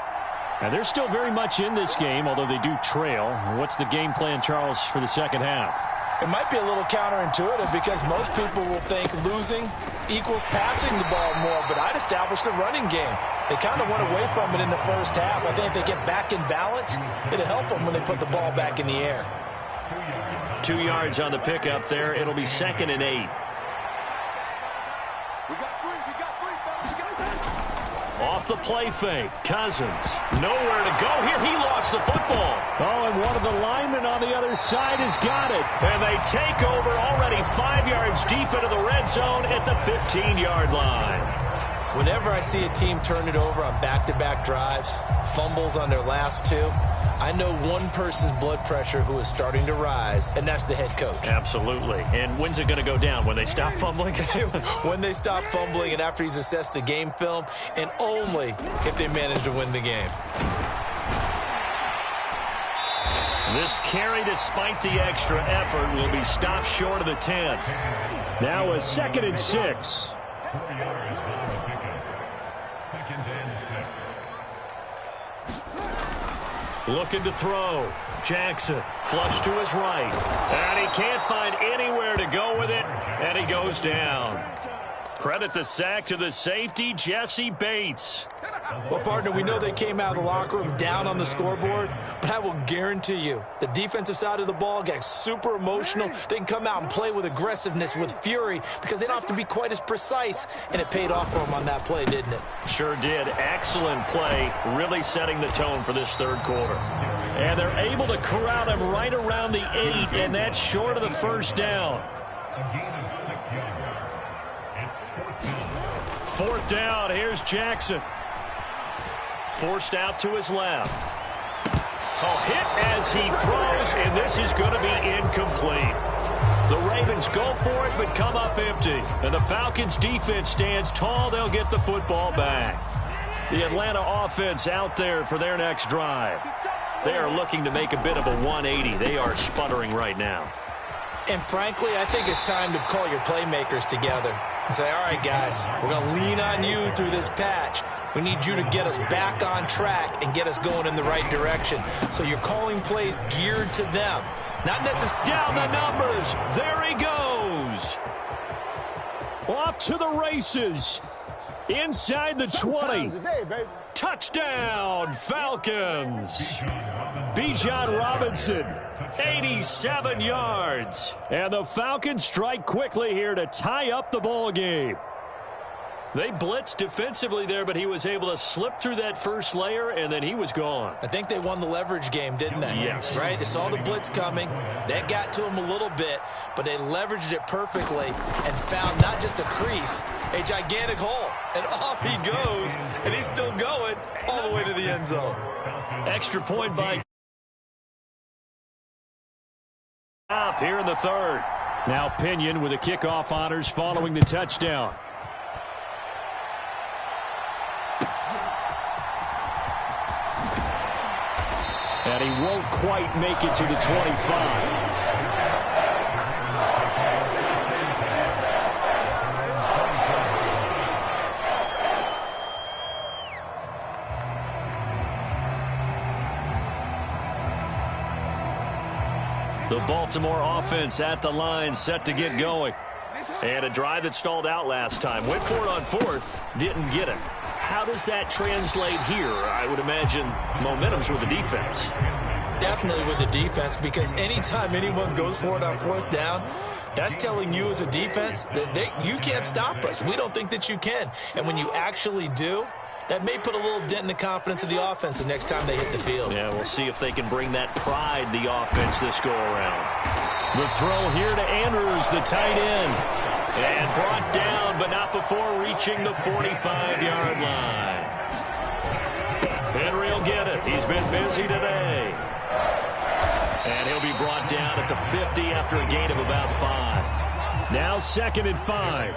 And they're still very much in this game, although they do trail. What's the game plan, Charles, for the second half? It might be a little counterintuitive because most people will think losing equals passing the ball more, but I'd establish the running game. They kind of went away from it in the first half. I think if they get back in balance, it'll help them when they put the ball back in the air. 2 yards on the pickup there. It'll be 2nd and 8. Off the play fake. Cousins. Nowhere to go here. He lost the football. Oh, and one of the linemen on the other side has got it. And they take over already 5 yards deep into the red zone at the 15-yard line. Whenever I see a team turn it over on back-to-back drives, fumbles on their last 2, I know one person's blood pressure who is starting to rise, and that's the head coach. Absolutely. And when's it going to go down? When they stop fumbling? When they stop fumbling and after he's assessed the game film, and only if they manage to win the game. This carry, despite the extra effort, will be stopped short of the 10. Now a 2nd and 6. Looking to throw. Jackson, flush to his right. And he can't find anywhere to go with it, and he goes down. Credit the sack to the safety, Jesse Bates. Well, partner, we know they came out of the locker room down on the scoreboard, but I will guarantee you the defensive side of the ball got super emotional. They can come out and play with aggressiveness, with fury, because they don't have to be quite as precise, and it paid off for them on that play, didn't it? Sure did. Excellent play, really setting the tone for this third quarter. And they're able to corral him right around the 8, and that's short of the first down. 4th down, here's Jackson. Forced out to his left. Hit as he throws, and this is going to be incomplete. The Ravens go for it, but come up empty. And the Falcons defense stands tall. They'll get the football back. The Atlanta offense out there for their next drive. They are looking to make a bit of a 180. They are sputtering right now. And frankly, I think it's time to call your playmakers together and say, all right, guys, we're going to lean on you through this patch. We need you to get us back on track and get us going in the right direction. So you're calling plays geared to them. Not necessarily down the numbers. There he goes. Off to the races. Inside the 20. Touchdown, Falcons. Bijan Robinson, 87 yards. And the Falcons strike quickly here to tie up the ball game. They blitzed defensively there, but he was able to slip through that first layer, and then he was gone. I think they won the leverage game, didn't they? Yes. Right? They saw the blitz coming. That got to him a little bit, but they leveraged it perfectly and found not just a crease, a gigantic hole. And off he goes, and he's still going all the way to the end zone. Extra point by up here in the third. Now Pinion with the kickoff honors following the touchdown. And he won't quite make it to the 25. The Baltimore offense at the line, set to get going. And a drive that stalled out last time. Went for it on fourth, didn't get it. How does that translate here? I would imagine momentum's with the defense. Definitely with the defense, because anytime anyone goes for it on fourth down, that's telling you as a defense that you can't stop us. We don't think that you can. And when you actually do, that may put a little dent in the confidence of the offense the next time they hit the field. Yeah, we'll see if they can bring that pride, the offense, this go-around. The throw here to Andrews, the tight end. And brought down, but not before reaching the 45-yard line. Henry will get it. He's been busy today. And he'll be brought down at the 50 after a gain of about 5. Now 2nd and 5.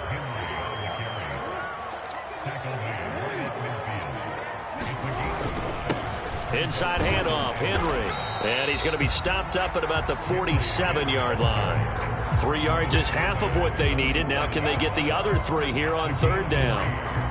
Inside handoff, Henry. And he's going to be stopped up at about the 47-yard line. 3 yards is half of what they needed. Now can they get the other 3 here on 3rd down?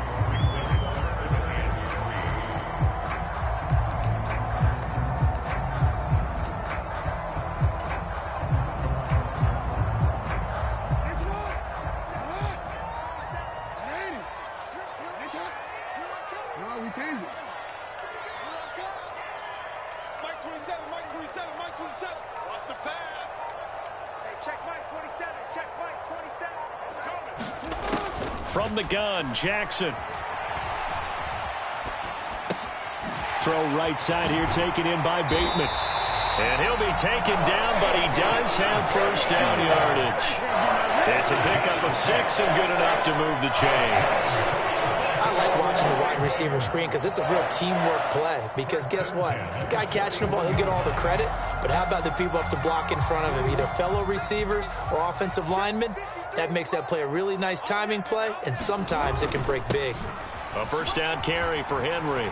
From the gun, Jackson. Throw right side here, taken in by Bateman. And he'll be taken down, but he does have first down yardage. It's a pickup of 6 and good enough to move the chains. I like watching the wide receiver screen because it's a real teamwork play. Because guess what? The guy catching the ball, he'll get all the credit. But how about the people up to block in front of him, either fellow receivers or offensive linemen? That makes that play a really nice timing play, and sometimes it can break big. A first down carry for Henry.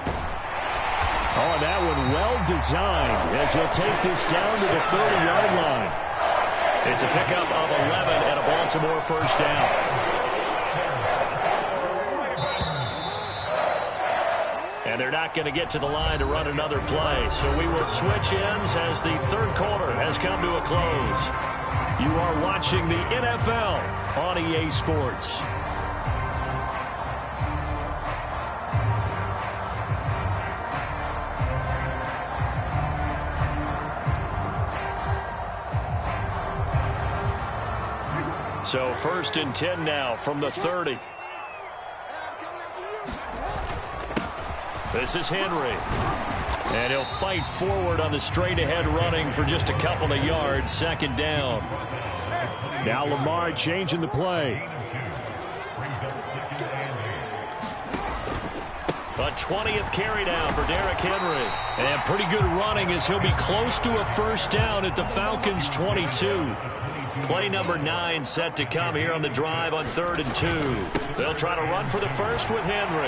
Oh, that one well designed as he'll take this down to the 30-yard line. It's a pickup of 11 and a Baltimore first down. And they're not going to get to the line to run another play. So we will switch ends as the 3rd quarter has come to a close. You are watching the NFL on EA Sports. So 1st and 10 now from the 30. This is Henry. And he'll fight forward on the straight-ahead running for just a couple of yards. 2nd down. Now Lamar changing the play. A 20th carry down for Derrick Henry. And pretty good running as he'll be close to a first down at the Falcons' 22. Play number 9 set to come here on the drive on 3rd and 2. They'll try to run for the first with Henry.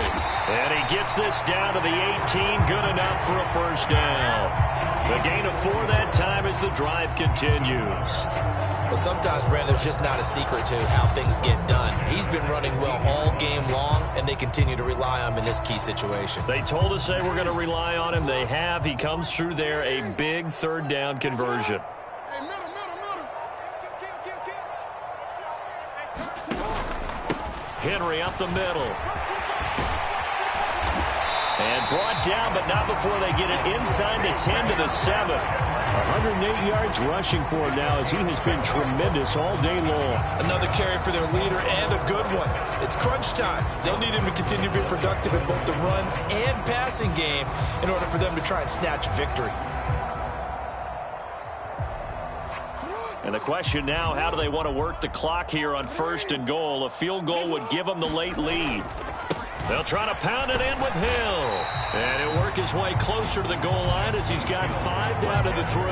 And he gets this down to the 18. Good enough for a first down. The gain of 4 that time as the drive continues. Well, sometimes, Brandon, there's just not a secret to how things get done. He's been running well all game long, and they continue to rely on him in this key situation. They told us they were going to rely on him. They have. He comes through there, a big 3rd down conversion. Henry up the middle. And brought down, but not before they get it inside the 10 to the 7. 108 yards rushing for him now as he has been tremendous all day long. Another carry for their leader and a good one. It's crunch time. They'll need him to continue to be productive in both the run and passing game in order for them to try and snatch victory. And the question now, how do they want to work the clock here on 1st and goal? A field goal would give them the late lead. They'll try to pound it in with Hill. And he'll work his way closer to the goal line as he's got 5 down to the 3.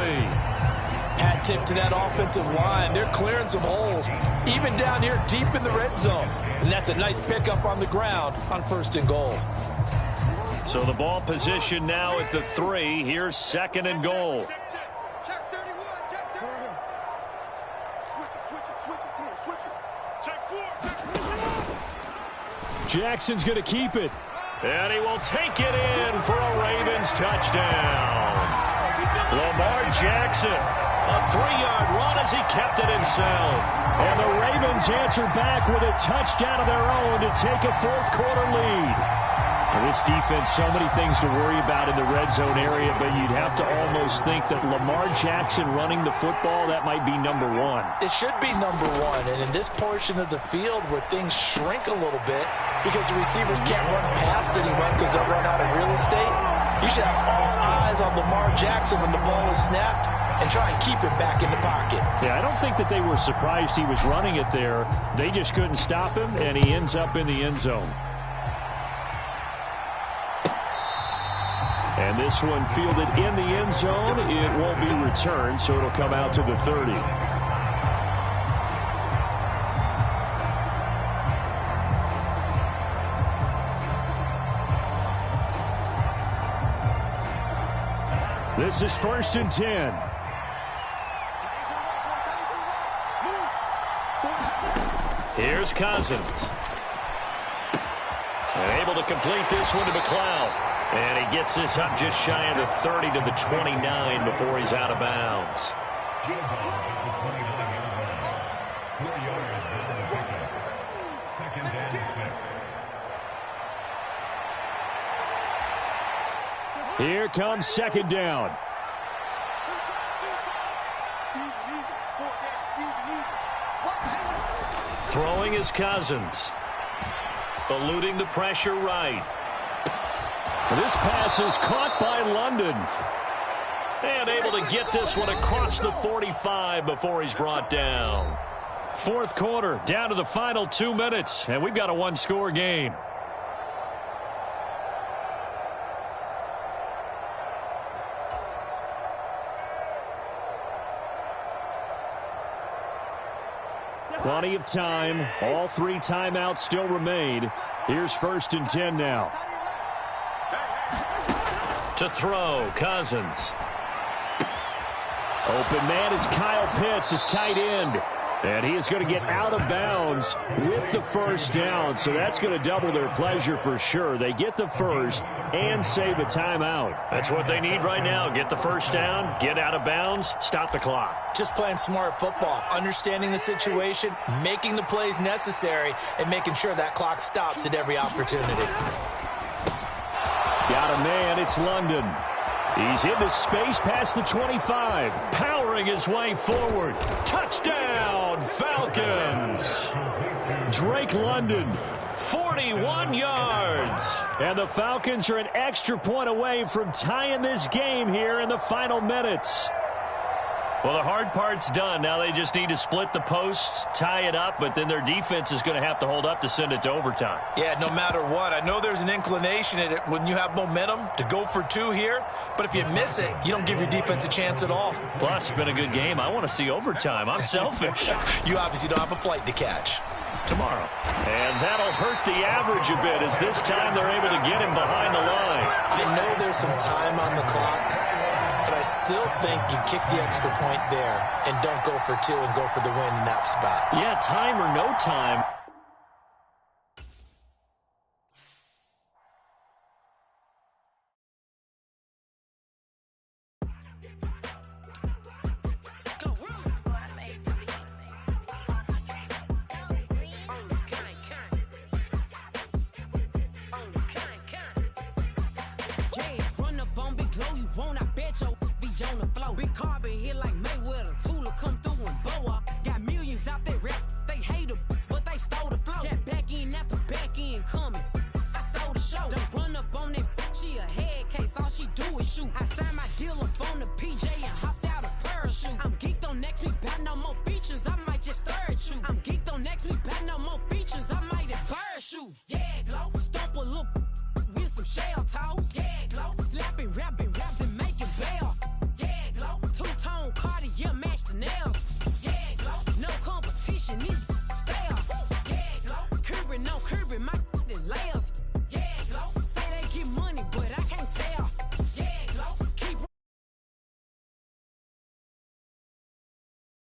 Hat tip to that offensive line. They're clearing some holes, even down here deep in the red zone. And that's a nice pickup on the ground on 1st and goal. So the ball position now at the 3. Here's 2nd and goal. Check 31, check 31. Switch it. Come on, switch it. Check 4. Jackson's going to keep it. And he will take it in for a Ravens touchdown. Lamar Jackson, a 3-yard run as he kept it himself. And the Ravens answer back with a touchdown of their own to take a 4th quarter lead. Well, this defense, so many things to worry about in the red zone area, but you'd have to almost think that Lamar Jackson running the football, that might be number 1. It should be number 1, and in this portion of the field where things shrink a little bit because the receivers can't run past anyone because they'll run out of real estate, you should have all eyes on Lamar Jackson when the ball is snapped and try and keep him back in the pocket. Yeah, I don't think that they were surprised he was running it there. They just couldn't stop him, and he ends up in the end zone. And this one fielded in the end zone. It won't be returned, so it'll come out to the 30. This is 1st and 10. Here's Cousins. And able to complete this one to McLeod. And he gets this up just shy of the 30 to the 29 before he's out of bounds. Here comes 2nd down. Throwing is Cousins. Eluding the pressure right. This pass is caught by London. And able to get this one across the 45 before he's brought down. 4th quarter, down to the final 2 minutes, and we've got a 1-score game. Plenty of time. All 3 timeouts still remain. Here's 1st and 10 now. To throw, Cousins. Open man is Kyle Pitts, his tight end. And he is going to get out of bounds with the 1st down. So that's going to double their pleasure for sure. They get the 1st and save a timeout. That's what they need right now. Get the 1st down, get out of bounds, stop the clock. Just playing smart football, understanding the situation, making the plays necessary, and making sure that clock stops at every opportunity. Got a man, it's London. He's into space past the 25, powering his way forward. Touchdown, Falcons! Drake London, 41 yards. And the Falcons are an extra point away from tying this game here in the final minutes. Well, the hard part's done. Now they just need to split the posts, tie it up, but then their defense is going to have to hold up to send it to overtime. Yeah, no matter what. I know there's an inclination at it when you have momentum to go for 2 here, but if you miss it, you don't give your defense a chance at all. Plus, it's been a good game. I want to see overtime. I'm selfish. You obviously don't have a flight to catch. Tomorrow. And that'll hurt the average a bit as this time they're able to get him behind the line. I know there's some time on the clock, but I still think you kick the extra point there and don't go for 2 and go for the win in that spot. Yeah, time or no time. No curving, my layers.